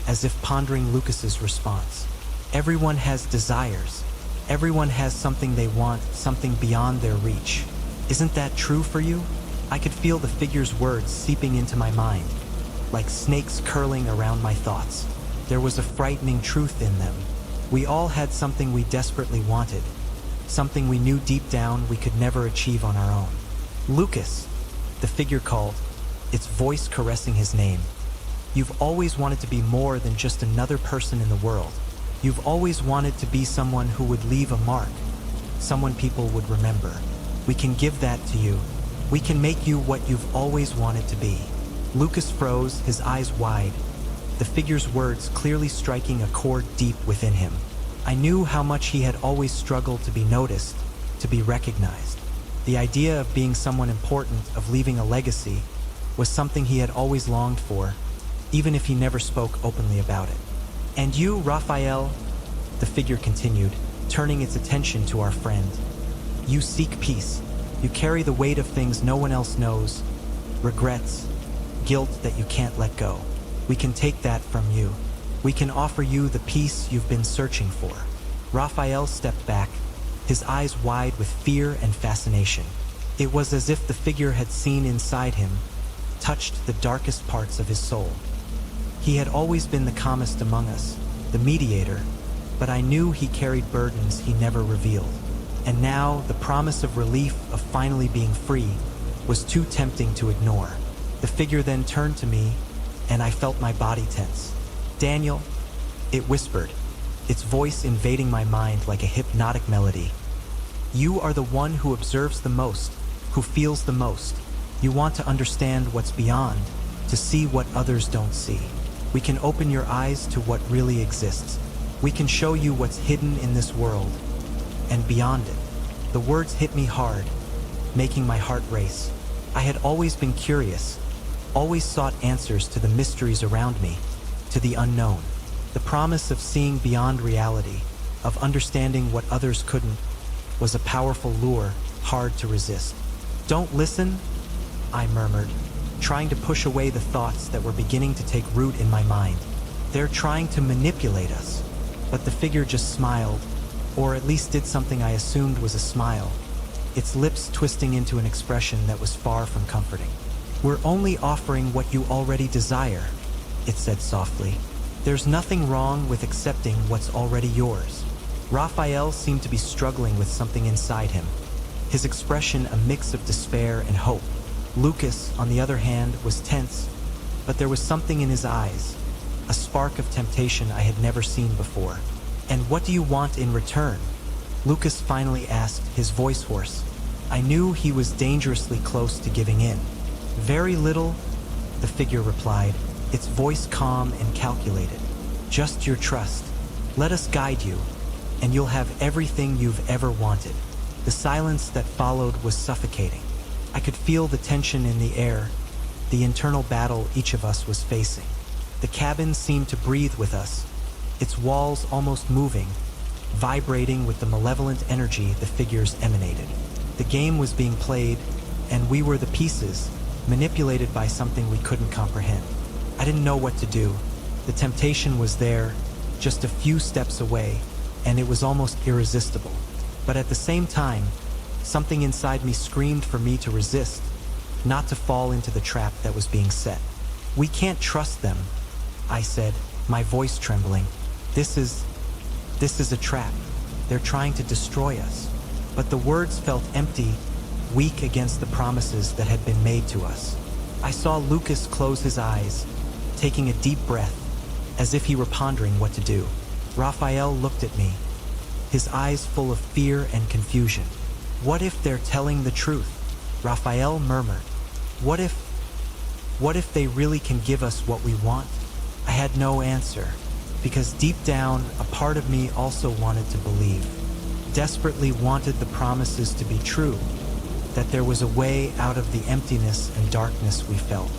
as if pondering Lucas's response. "Everyone has desires. Everyone has something they want, something beyond their reach. Isn't that true for you?" I could feel the figure's words seeping into my mind, like snakes curling around my thoughts. There was a frightening truth in them. We all had something we desperately wanted, something we knew deep down we could never achieve on our own. "Lucas," the figure called, its voice caressing his name. "You've always wanted to be more than just another person in the world. You've always wanted to be someone who would leave a mark, someone people would remember. We can give that to you. We can make you what you've always wanted to be." Lucas froze, his eyes wide, the figure's words clearly striking a chord deep within him. I knew how much he had always struggled to be noticed, to be recognized. The idea of being someone important, of leaving a legacy, was something he had always longed for, even if he never spoke openly about it. "And you, Raphael," the figure continued, turning its attention to our friend. "You seek peace. You carry the weight of things no one else knows, regrets, guilt that you can't let go. We can take that from you. We can offer you the peace you've been searching for." Raphael stepped back, his eyes wide with fear and fascination. It was as if the figure had seen inside him, touched the darkest parts of his soul. He had always been the calmest among us, the mediator, but I knew he carried burdens he never revealed. And now, the promise of relief, of finally being free, was too tempting to ignore. The figure then turned to me, and I felt my body tense. "Daniel," it whispered, its voice invading my mind like a hypnotic melody. "You are the one who observes the most, who feels the most. You want to understand what's beyond, to see what others don't see. We can open your eyes to what really exists. We can show you what's hidden in this world, and beyond it." The words hit me hard, making my heart race. I had always been curious, always sought answers to the mysteries around me, to the unknown. The promise of seeing beyond reality, of understanding what others couldn't, was a powerful lure, hard to resist. "Don't listen," I murmured, trying to push away the thoughts that were beginning to take root in my mind. "They're trying to manipulate us." But the figure just smiled, or at least did something I assumed was a smile, its lips twisting into an expression that was far from comforting. "We're only offering what you already desire," it said softly. "There's nothing wrong with accepting what's already yours." Raphael seemed to be struggling with something inside him, his expression a mix of despair and hope. Lucas, on the other hand, was tense, but there was something in his eyes, a spark of temptation I had never seen before. "And what do you want in return?" Lucas finally asked, his voice hoarse. I knew he was dangerously close to giving in. "Very little," the figure replied, its voice calm and calculated. "Just your trust. Let us guide you, and you'll have everything you've ever wanted." The silence that followed was suffocating. I could feel the tension in the air, the internal battle each of us was facing. The cabin seemed to breathe with us, its walls almost moving, vibrating with the malevolent energy the figures emanated. The game was being played, and we were the pieces, manipulated by something we couldn't comprehend. I didn't know what to do. The temptation was there, just a few steps away, and it was almost irresistible. But at the same time, Something inside me screamed for me to resist, not to fall into the trap that was being set. "We can't trust them," I said, my voice trembling. This is a trap. They're trying to destroy us." But the words felt empty, weak against the promises that had been made to us. I saw Lucas close his eyes, taking a deep breath, as if he were pondering what to do. Raphael looked at me, his eyes full of fear and confusion. "What if they're telling the truth?" Raphael murmured. What if they really can give us what we want?" I had no answer, because deep down, a part of me also wanted to believe, desperately wanted the promises to be true, that there was a way out of the emptiness and darkness we felt.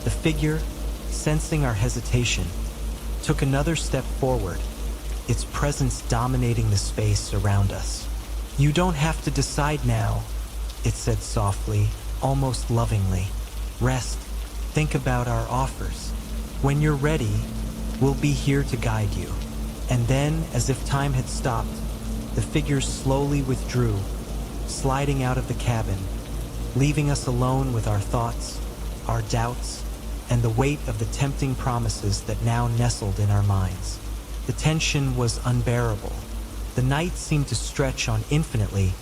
The figure, sensing our hesitation, took another step forward, its presence dominating the space around us. "You don't have to decide now," it said softly, almost lovingly. "Rest, think about our offers. When you're ready, we'll be here to guide you." And then, as if time had stopped, the figure slowly withdrew, sliding out of the cabin, leaving us alone with our thoughts, our doubts, and the weight of the tempting promises that now nestled in our minds. The tension was unbearable. The night seemed to stretch on infinitely,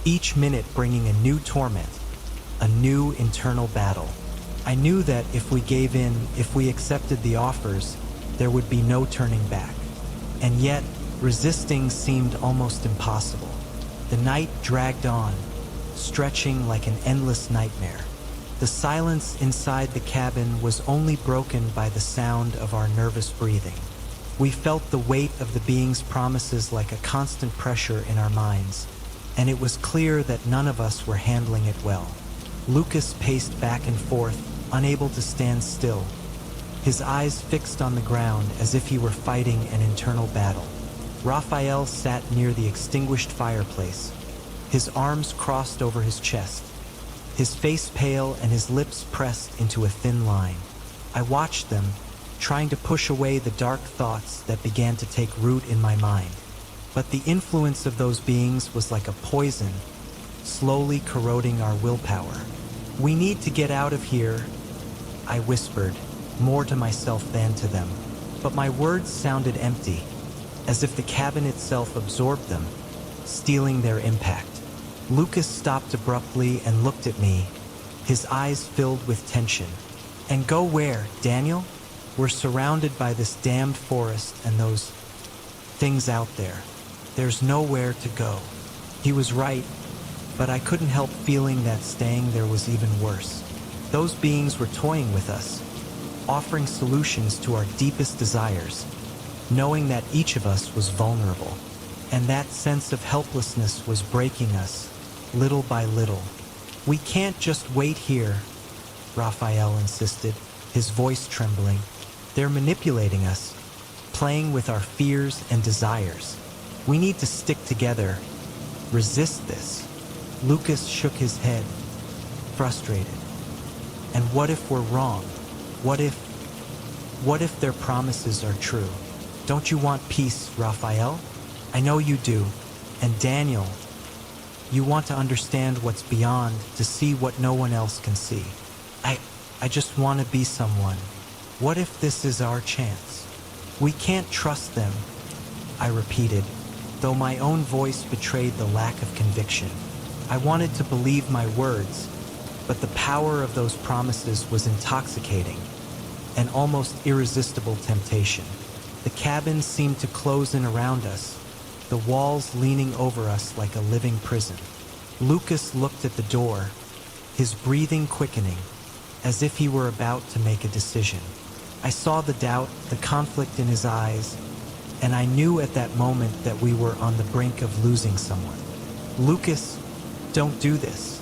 each minute bringing a new torment, a new internal battle. I knew that if we gave in, if we accepted the offers, there would be no turning back. And yet, resisting seemed almost impossible. The night dragged on, stretching like an endless nightmare. The silence inside the cabin was only broken by the sound of our nervous breathing. We felt the weight of the being's promises like a constant pressure in our minds, and it was clear that none of us were handling it well. Lucas paced back and forth, unable to stand still, his eyes fixed on the ground as if he were fighting an internal battle. Raphael sat near the extinguished fireplace, his arms crossed over his chest, his face pale and his lips pressed into a thin line. I watched them, trying to push away the dark thoughts that began to take root in my mind. But the influence of those beings was like a poison, slowly corroding our willpower. "We need to get out of here," I whispered, more to myself than to them. But my words sounded empty, as if the cabin itself absorbed them, stealing their impact. Lucas stopped abruptly and looked at me, his eyes filled with tension. "And go where, Daniel? We're surrounded by this damned forest and those things out there. There's nowhere to go." He was right, but I couldn't help feeling that staying there was even worse. Those beings were toying with us, offering solutions to our deepest desires, knowing that each of us was vulnerable. And that sense of helplessness was breaking us, little by little. "We can't just wait here," Raphael insisted, his voice trembling. "They're manipulating us, playing with our fears and desires. We need to stick together, resist this." Lucas shook his head, frustrated. "And what if we're wrong? What if their promises are true? Don't you want peace, Raphael? I know you do. And Daniel, you want to understand what's beyond, to see what no one else can see. I just want to be someone. What if this is our chance?" "We can't trust them," I repeated, though my own voice betrayed the lack of conviction. I wanted to believe my words, but the power of those promises was intoxicating, an almost irresistible temptation. The cabin seemed to close in around us, the walls leaning over us like a living prison. Lucas looked at the door, his breathing quickening, as if he were about to make a decision. I saw the doubt, the conflict in his eyes, and I knew at that moment that we were on the brink of losing someone. "Lucas, don't do this,"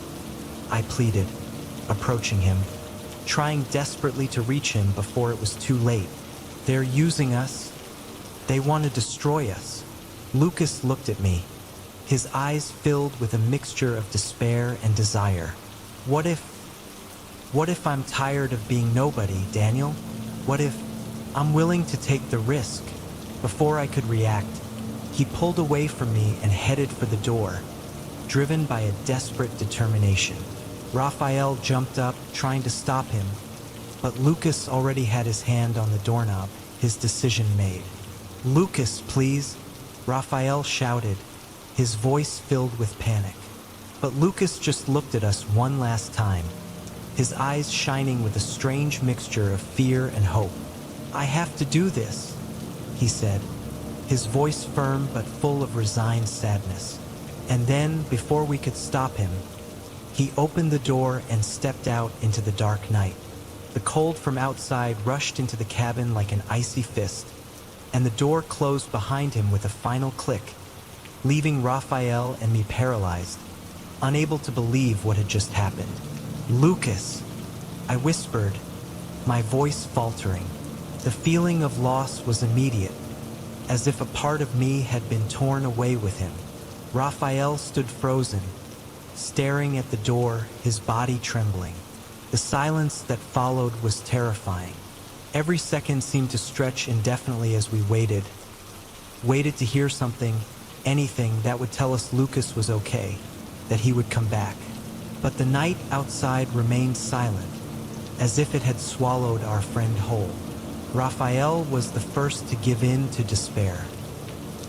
I pleaded, approaching him, trying desperately to reach him before it was too late. "They're using us. They want to destroy us." Lucas looked at me, his eyes filled with a mixture of despair and desire. What if I'm tired of being nobody, Daniel? What if I'm willing to take the risk?" Before I could react, he pulled away from me and headed for the door, driven by a desperate determination. Raphael jumped up, trying to stop him, but Lucas already had his hand on the doorknob, his decision made. "Lucas, please," Raphael shouted, his voice filled with panic. But Lucas just looked at us one last time, his eyes shining with a strange mixture of fear and hope. "I have to do this," he said, his voice firm but full of resigned sadness. And then, before we could stop him, he opened the door and stepped out into the dark night. The cold from outside rushed into the cabin like an icy fist, and the door closed behind him with a final click, leaving Raphael and me paralyzed, unable to believe what had just happened. "Lucas," I whispered, my voice faltering. The feeling of loss was immediate, as if a part of me had been torn away with him. Raphael stood frozen, staring at the door, his body trembling. The silence that followed was terrifying. Every second seemed to stretch indefinitely as we waited to hear something, anything that would tell us Lucas was okay, that he would come back. But the night outside remained silent, as if it had swallowed our friend whole. Raphael was the first to give in to despair.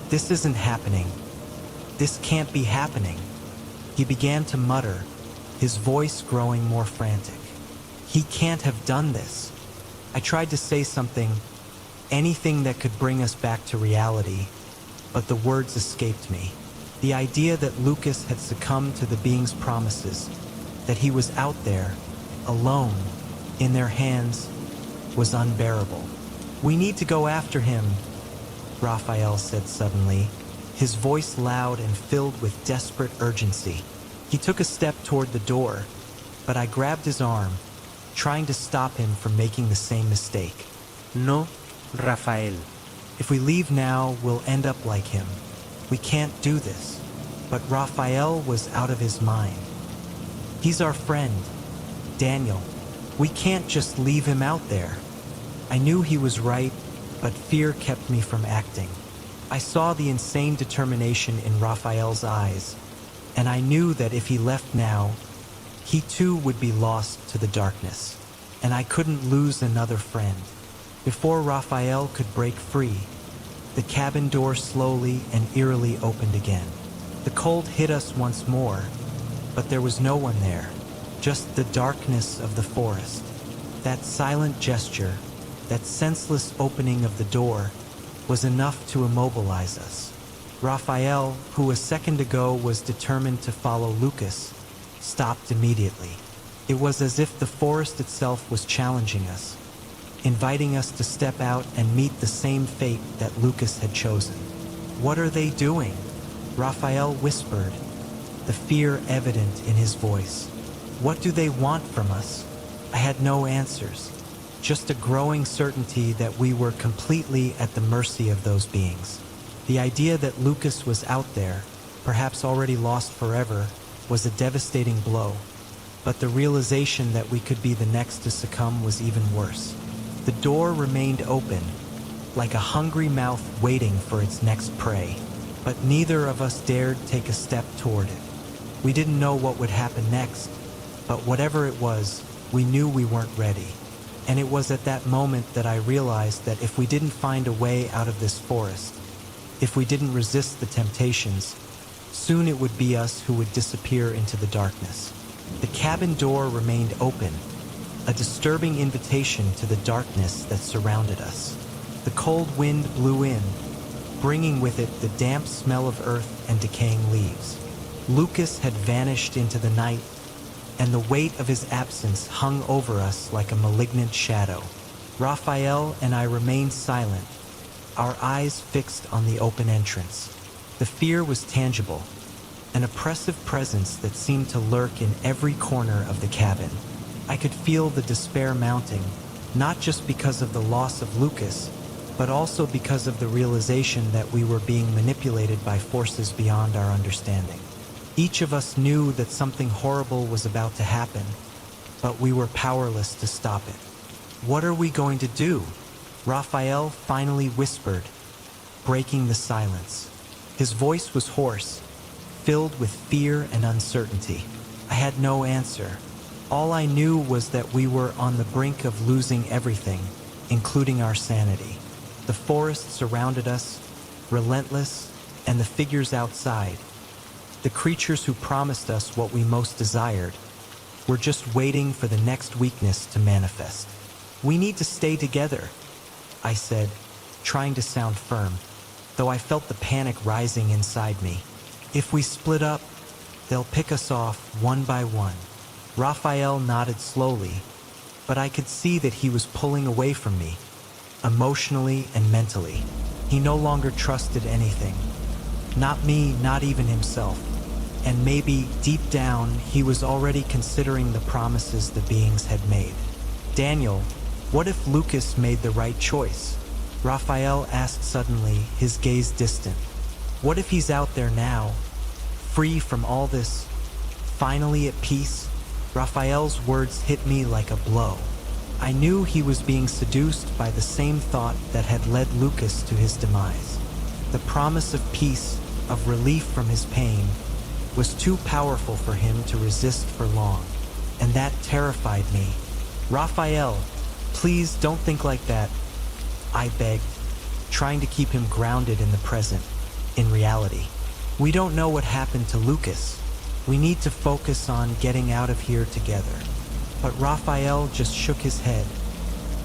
"This isn't happening. This can't be happening," he began to mutter, his voice growing more frantic. "He can't have done this." I tried to say something, anything that could bring us back to reality, but the words escaped me. The idea that Lucas had succumbed to the being's promises, that he was out there, alone, in their hands, was unbearable. "We need to go after him," Raphael said suddenly, his voice loud and filled with desperate urgency. He took a step toward the door, but I grabbed his arm, trying to stop him from making the same mistake. "No, Rafael. If we leave now, we'll end up like him. We can't do this." But Raphael was out of his mind. "He's our friend, Daniel. We can't just leave him out there." I knew he was right, but fear kept me from acting. I saw the insane determination in Raphael's eyes, and I knew that if he left now, he too would be lost to the darkness, and I couldn't lose another friend. Before Raphael could break free, the cabin door slowly and eerily opened again. The cold hit us once more, but there was no one there, just the darkness of the forest. That silent gesture, that senseless opening of the door, was enough to immobilize us. Raphael, who a second ago was determined to follow Lucas, stopped immediately. It was as if the forest itself was challenging us, inviting us to step out and meet the same fate that Lucas had chosen. "What are they doing?" Raphael whispered, the fear evident in his voice. "What do they want from us?" I had no answers, just a growing certainty that we were completely at the mercy of those beings. The idea that Lucas was out there, perhaps already lost forever, was a devastating blow, but the realization that we could be the next to succumb was even worse. The door remained open, like a hungry mouth waiting for its next prey, but neither of us dared take a step toward it. We didn't know what would happen next, but whatever it was, we knew we weren't ready. And it was at that moment that I realized that if we didn't find a way out of this forest, if we didn't resist the temptations, soon it would be us who would disappear into the darkness. The cabin door remained open, a disturbing invitation to the darkness that surrounded us. The cold wind blew in, bringing with it the damp smell of earth and decaying leaves. Lucas had vanished into the night, and the weight of his absence hung over us like a malignant shadow. Raphael and I remained silent, our eyes fixed on the open entrance. The fear was tangible, an oppressive presence that seemed to lurk in every corner of the cabin. I could feel the despair mounting, not just because of the loss of Lucas, but also because of the realization that we were being manipulated by forces beyond our understanding. Each of us knew that something horrible was about to happen, but we were powerless to stop it. "What are we going to do?" Raphael finally whispered, breaking the silence. His voice was hoarse, filled with fear and uncertainty. I had no answer. All I knew was that we were on the brink of losing everything, including our sanity. The forest surrounded us, relentless, and the figures outside, the creatures who promised us what we most desired, were just waiting for the next weakness to manifest. "We need to stay together," I said, trying to sound firm, though I felt the panic rising inside me. "If we split up, they'll pick us off one by one." Raphael nodded slowly, but I could see that he was pulling away from me, emotionally and mentally. He no longer trusted anything. Not me, not even himself. And maybe, deep down, he was already considering the promises the beings had made. "Daniel, what if Lucas made the right choice?" Raphael asked suddenly, his gaze distant. "What if he's out there now, free from all this, finally at peace?" Raphael's words hit me like a blow. I knew he was being seduced by the same thought that had led Lucas to his demise. The promise of peace, of relief from his pain, was too powerful for him to resist for long, and that terrified me. "Raphael, please don't think like that," I begged, trying to keep him grounded in the present, in reality. "We don't know what happened to Lucas. We need to focus on getting out of here together." But Raphael just shook his head,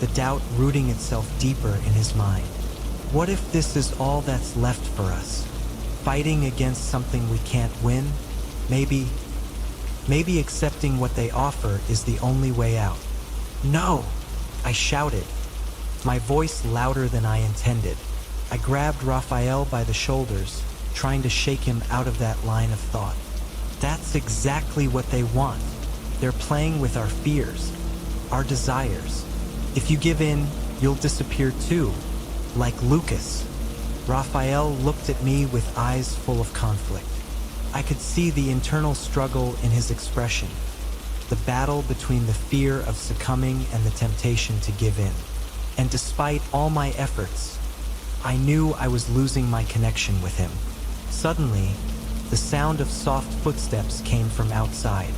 the doubt rooting itself deeper in his mind. "What if this is all that's left for us? Fighting against something we can't win? Maybe accepting what they offer is the only way out." "No!" I shouted, my voice louder than I intended. I grabbed Raphael by the shoulders, trying to shake him out of that line of thought. "That's exactly what they want. They're playing with our fears, our desires. If you give in, you'll disappear too, like Lucas." Raphael looked at me with eyes full of conflict. I could see the internal struggle in his expression, the battle between the fear of succumbing and the temptation to give in. And despite all my efforts, I knew I was losing my connection with him. Suddenly, the sound of soft footsteps came from outside.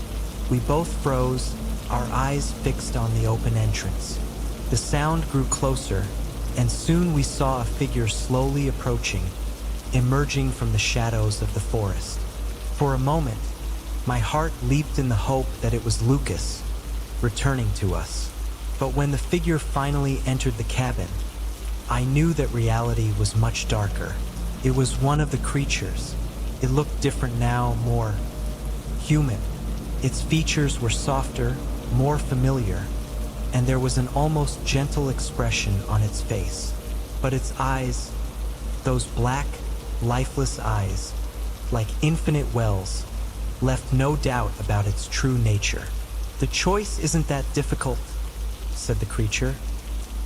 We both froze, our eyes fixed on the open entrance. The sound grew closer, and soon we saw a figure slowly approaching, emerging from the shadows of the forest. For a moment, my heart leaped in the hope that it was Lucas, returning to us. But when the figure finally entered the cabin, I knew that reality was much darker. It was one of the creatures. It looked different now, more human. Its features were softer, more familiar, and there was an almost gentle expression on its face. But its eyes, those black, lifeless eyes, like infinite wells, left no doubt about its true nature. "The choice isn't that difficult," said the creature,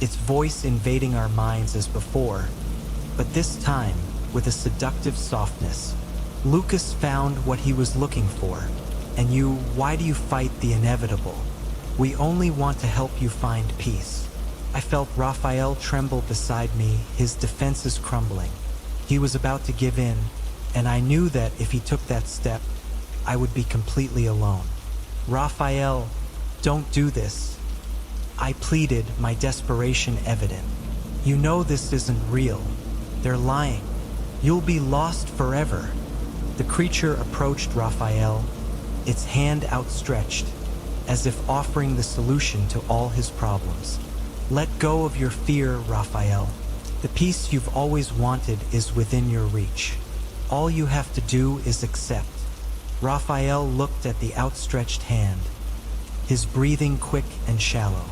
its voice invading our minds as before, but this time with a seductive softness. "Lucas found what he was looking for, and why do you fight the inevitable? We only want to help you find peace." I felt Raphael tremble beside me, his defenses crumbling. He was about to give in, and I knew that if he took that step, I would be completely alone. "Raphael, don't do this," I pleaded, my desperation evident. "You know this isn't real. They're lying. You'll be lost forever." The creature approached Raphael, its hand outstretched, as if offering the solution to all his problems. "Let go of your fear, Raphael. The peace you've always wanted is within your reach. All you have to do is accept." Raphael looked at the outstretched hand, his breathing quick and shallow.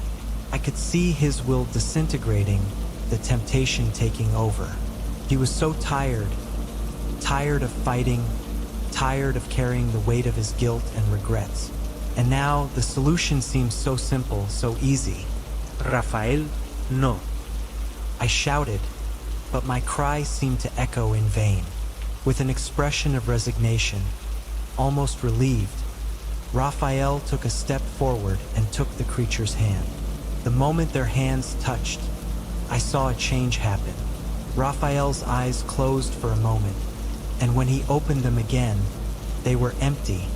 I could see his will disintegrating, the temptation taking over. He was so tired of fighting, tired of carrying the weight of his guilt and regrets. And now the solution seemed so simple, so easy. Rafael, no. I shouted, but my cry seemed to echo in vain. With an expression of resignation, almost relieved, Raphael took a step forward and took the creature's hand. The moment their hands touched, I saw a change happen. Raphael's eyes closed for a moment, and when he opened them again, They were empty,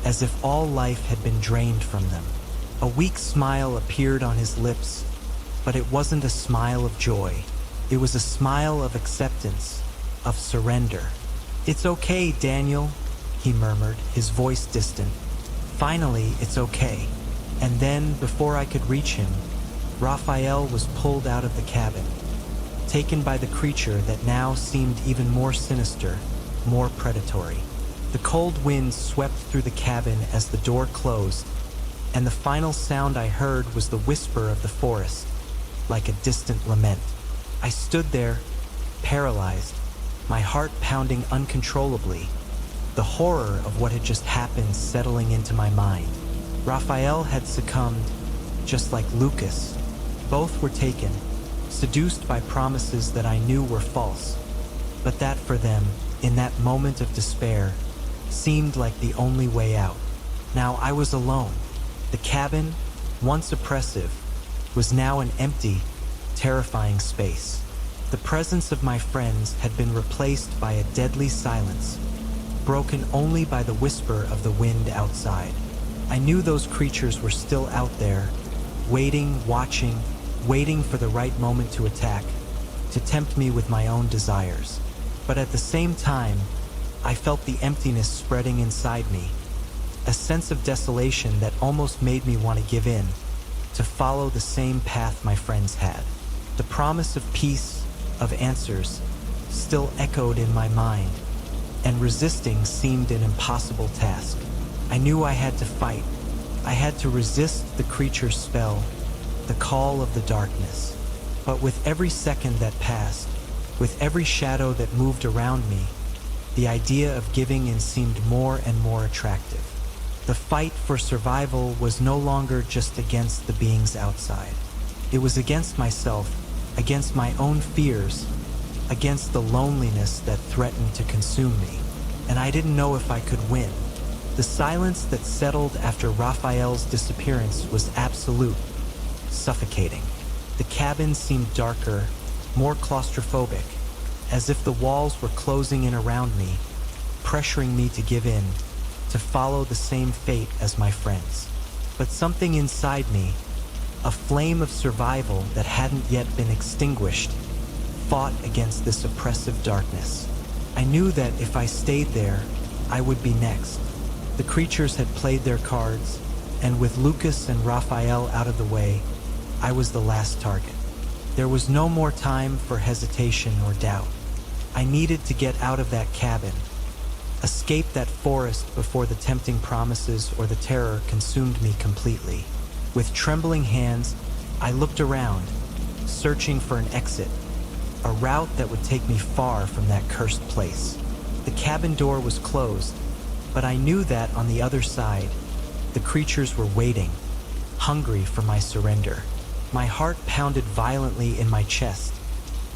as if all life had been drained from them. A weak smile appeared on his lips, but it wasn't a smile of joy. It was a smile of acceptance, of surrender. "It's okay, Daniel," he murmured, his voice distant. "Finally, it's okay." And then, before I could reach him, Raphael was pulled out of the cabin, taken by the creature that now seemed even more sinister, more predatory. The cold wind swept through the cabin as the door closed, and the final sound I heard was the whisper of the forest, like a distant lament. I stood there, paralyzed, my heart pounding uncontrollably, the horror of what had just happened settling into my mind. Raphael had succumbed, just like Lucas. Both were taken, seduced by promises that I knew were false, but that for them, in that moment of despair, seemed like the only way out. Now I was alone. The cabin, once oppressive, was now an empty, terrifying space. The presence of my friends had been replaced by a deadly silence, broken only by the whisper of the wind outside. I knew those creatures were still out there, waiting, watching, waiting for the right moment to attack, to tempt me with my own desires. But at the same time, I felt the emptiness spreading inside me, a sense of desolation that almost made me want to give in, to follow the same path my friends had. The promise of peace, of answers, still echoed in my mind, and resisting seemed an impossible task. I knew I had to fight. I had to resist the creature's spell, the call of the darkness. But with every second that passed, with every shadow that moved around me, the idea of giving in seemed more and more attractive. The fight for survival was no longer just against the beings outside. It was against myself, against my own fears, against the loneliness that threatened to consume me. And I didn't know if I could win. The silence that settled after Raphael's disappearance was absolute, suffocating. The cabin seemed darker, more claustrophobic, as if the walls were closing in around me, pressuring me to give in, to follow the same fate as my friends. But something inside me, a flame of survival that hadn't yet been extinguished, fought against this oppressive darkness. I knew that if I stayed there, I would be next. The creatures had played their cards, and with Lucas and Raphael out of the way, I was the last target. There was no more time for hesitation or doubt. I needed to get out of that cabin, escape that forest before the tempting promises or the terror consumed me completely. With trembling hands, I looked around, searching for an exit, a route that would take me far from that cursed place. The cabin door was closed, but I knew that on the other side, the creatures were waiting, hungry for my surrender. My heart pounded violently in my chest,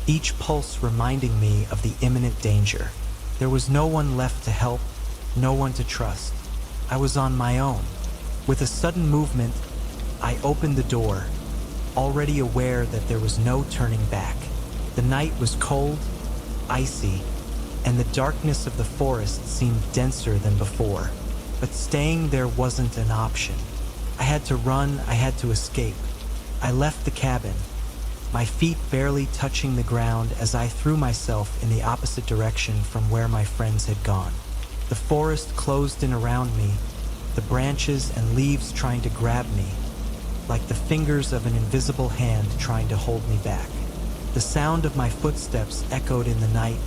each pulse reminding me of the imminent danger. There was no one left to help, no one to trust. I was on my own. With a sudden movement, I opened the door, already aware that there was no turning back. The night was cold, icy, and the darkness of the forest seemed denser than before. But staying there wasn't an option. I had to run, I had to escape. I left the cabin, my feet barely touching the ground as I threw myself in the opposite direction from where my friends had gone. The forest closed in around me, the branches and leaves trying to grab me, like the fingers of an invisible hand trying to hold me back. The sound of my footsteps echoed in the night,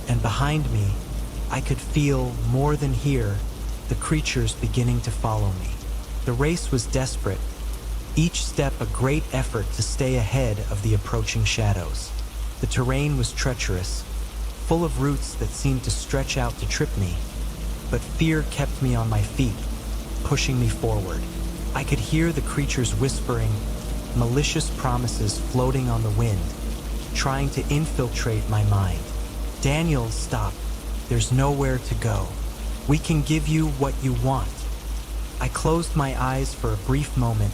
and behind me, I could feel, more than hear, the creatures beginning to follow me. The race was desperate, each step a great effort to stay ahead of the approaching shadows. The terrain was treacherous, full of roots that seemed to stretch out to trip me, but fear kept me on my feet, pushing me forward. I could hear the creatures whispering, malicious promises floating on the wind, trying to infiltrate my mind. "Daniel, stop. There's nowhere to go. We can give you what you want." I closed my eyes for a brief moment,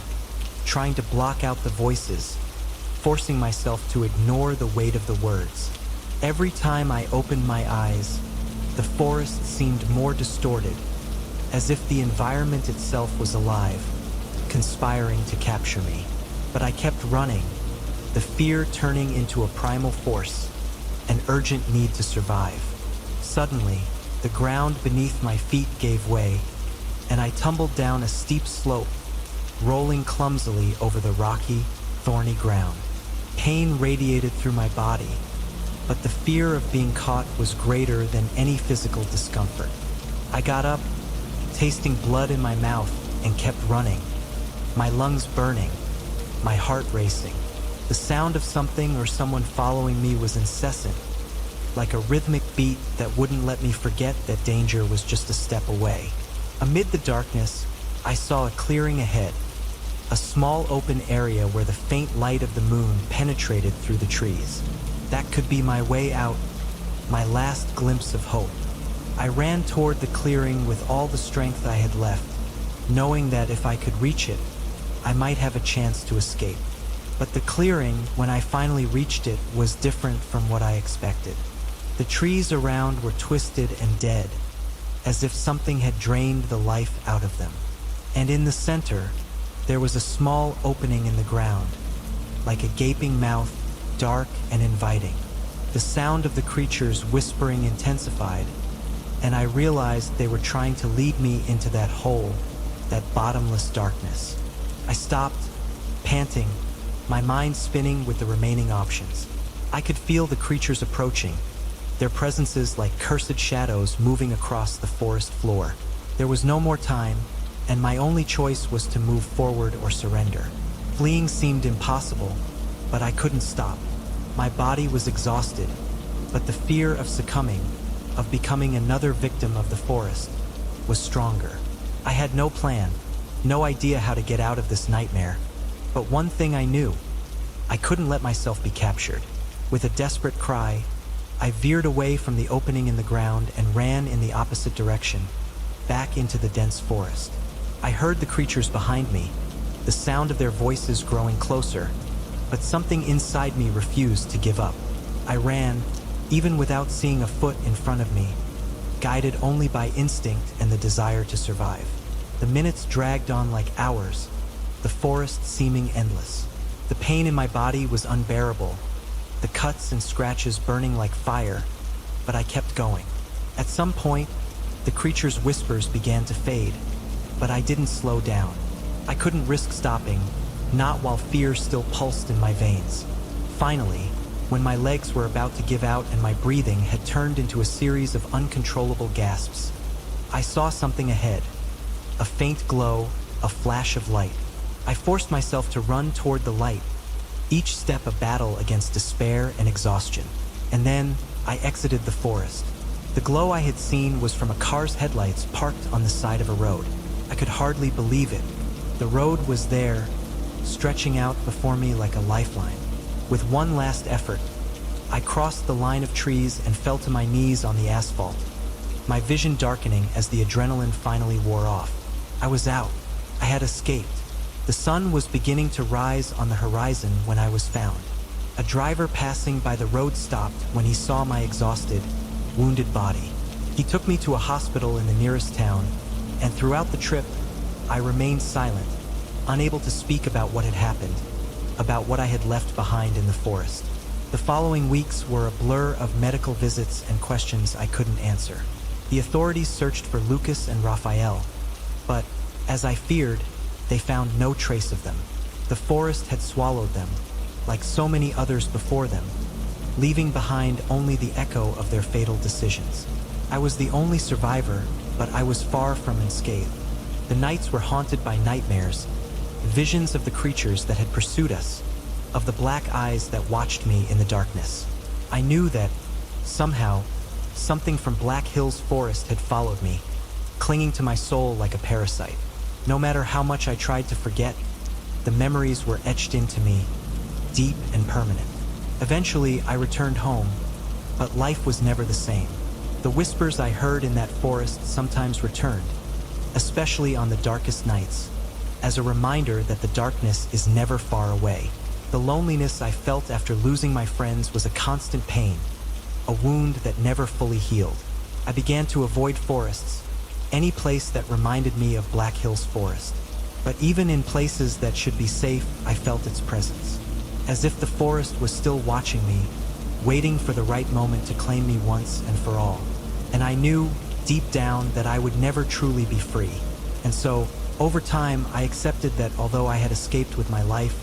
trying to block out the voices, forcing myself to ignore the weight of the words. Every time I opened my eyes, The forest seemed more distorted, as if the environment itself was alive, conspiring to capture me. But I kept running, the fear turning into a primal force, an urgent need to survive. Suddenly, the ground beneath my feet gave way, and I tumbled down a steep slope, rolling clumsily over the rocky, thorny ground. Pain radiated through my body, but the fear of being caught was greater than any physical discomfort. I got up, tasting blood in my mouth, and kept running, my lungs burning, my heart racing. The sound of something or someone following me was incessant, like a rhythmic beat that wouldn't let me forget that danger was just a step away. Amid the darkness, I saw a clearing ahead, a small open area where the faint light of the moon penetrated through the trees. That could be my way out, my last glimpse of hope. I ran toward the clearing with all the strength I had left, knowing that if I could reach it, I might have a chance to escape. But the clearing, when I finally reached it, was different from what I expected. The trees around were twisted and dead, as if something had drained the life out of them. And in the center, there was a small opening in the ground, like a gaping mouth, dark and inviting. The sound of the creatures whispering intensified, and I realized they were trying to lead me into that hole, that bottomless darkness. I stopped, panting, my mind spinning with the remaining options. I could feel the creatures approaching, their presences like cursed shadows moving across the forest floor. There was no more time, and my only choice was to move forward or surrender. Fleeing seemed impossible, but I couldn't stop. My body was exhausted, but the fear of succumbing, of becoming another victim of the forest, was stronger. I had no plan, no idea how to get out of this nightmare, but one thing I knew: I couldn't let myself be captured. With a desperate cry, I veered away from the opening in the ground and ran in the opposite direction, back into the dense forest. I heard the creatures behind me, the sound of their voices growing closer, but something inside me refused to give up. I ran, even without seeing a foot in front of me, guided only by instinct and the desire to survive. The minutes dragged on like hours, the forest seeming endless. The pain in my body was unbearable, the cuts and scratches burning like fire, but I kept going. At some point, the creatures' whispers began to fade, but I didn't slow down. I couldn't risk stopping, not while fear still pulsed in my veins. Finally, when my legs were about to give out and my breathing had turned into a series of uncontrollable gasps, I saw something ahead. A faint glow, a flash of light. I forced myself to run toward the light, each step a battle against despair and exhaustion. And then, I exited the forest. The glow I had seen was from a car's headlights parked on the side of a road. I could hardly believe it. The road was there, stretching out before me like a lifeline. With one last effort, I crossed the line of trees and fell to my knees on the asphalt, my vision darkening as the adrenaline finally wore off. I was out. I had escaped. The sun was beginning to rise on the horizon when I was found. A driver passing by the road stopped when he saw my exhausted, wounded body. He took me to a hospital in the nearest town, and throughout the trip, I remained silent, unable to speak about what had happened, about what I had left behind in the forest. The following weeks were a blur of medical visits and questions I couldn't answer. The authorities searched for Lucas and Raphael, but, as I feared, they found no trace of them. The forest had swallowed them, like so many others before them, leaving behind only the echo of their fatal decisions. I was the only survivor, but I was far from unscathed. The nights were haunted by nightmares, visions of the creatures that had pursued us, of the black eyes that watched me in the darkness. I knew that, somehow, something from Black Hills Forest had followed me, clinging to my soul like a parasite. No matter how much I tried to forget, the memories were etched into me, deep and permanent. Eventually, I returned home, but life was never the same. The whispers I heard in that forest sometimes returned, especially on the darkest nights, as a reminder that the darkness is never far away. The loneliness I felt after losing my friends was a constant pain, a wound that never fully healed. I began to avoid forests, any place that reminded me of Black Hills Forest. But even in places that should be safe, I felt its presence, as if the forest was still watching me, waiting for the right moment to claim me once and for all. And I knew, deep down, that I would never truly be free. And so, over time, I accepted that although I had escaped with my life,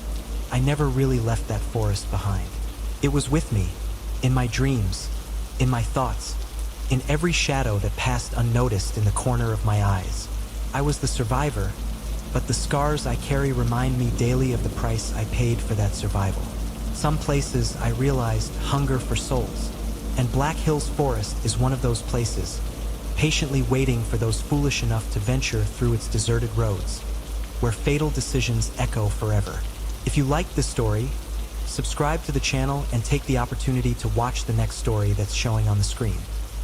I never really left that forest behind. It was with me, in my dreams, in my thoughts, in every shadow that passed unnoticed in the corner of my eyes. I was the survivor, but the scars I carry remind me daily of the price I paid for that survival. Some places I realized hunger for souls, and Black Hills Forest is one of those places, patiently waiting for those foolish enough to venture through its deserted roads, where fatal decisions echo forever. If you liked this story, subscribe to the channel and take the opportunity to watch the next story that's showing on the screen.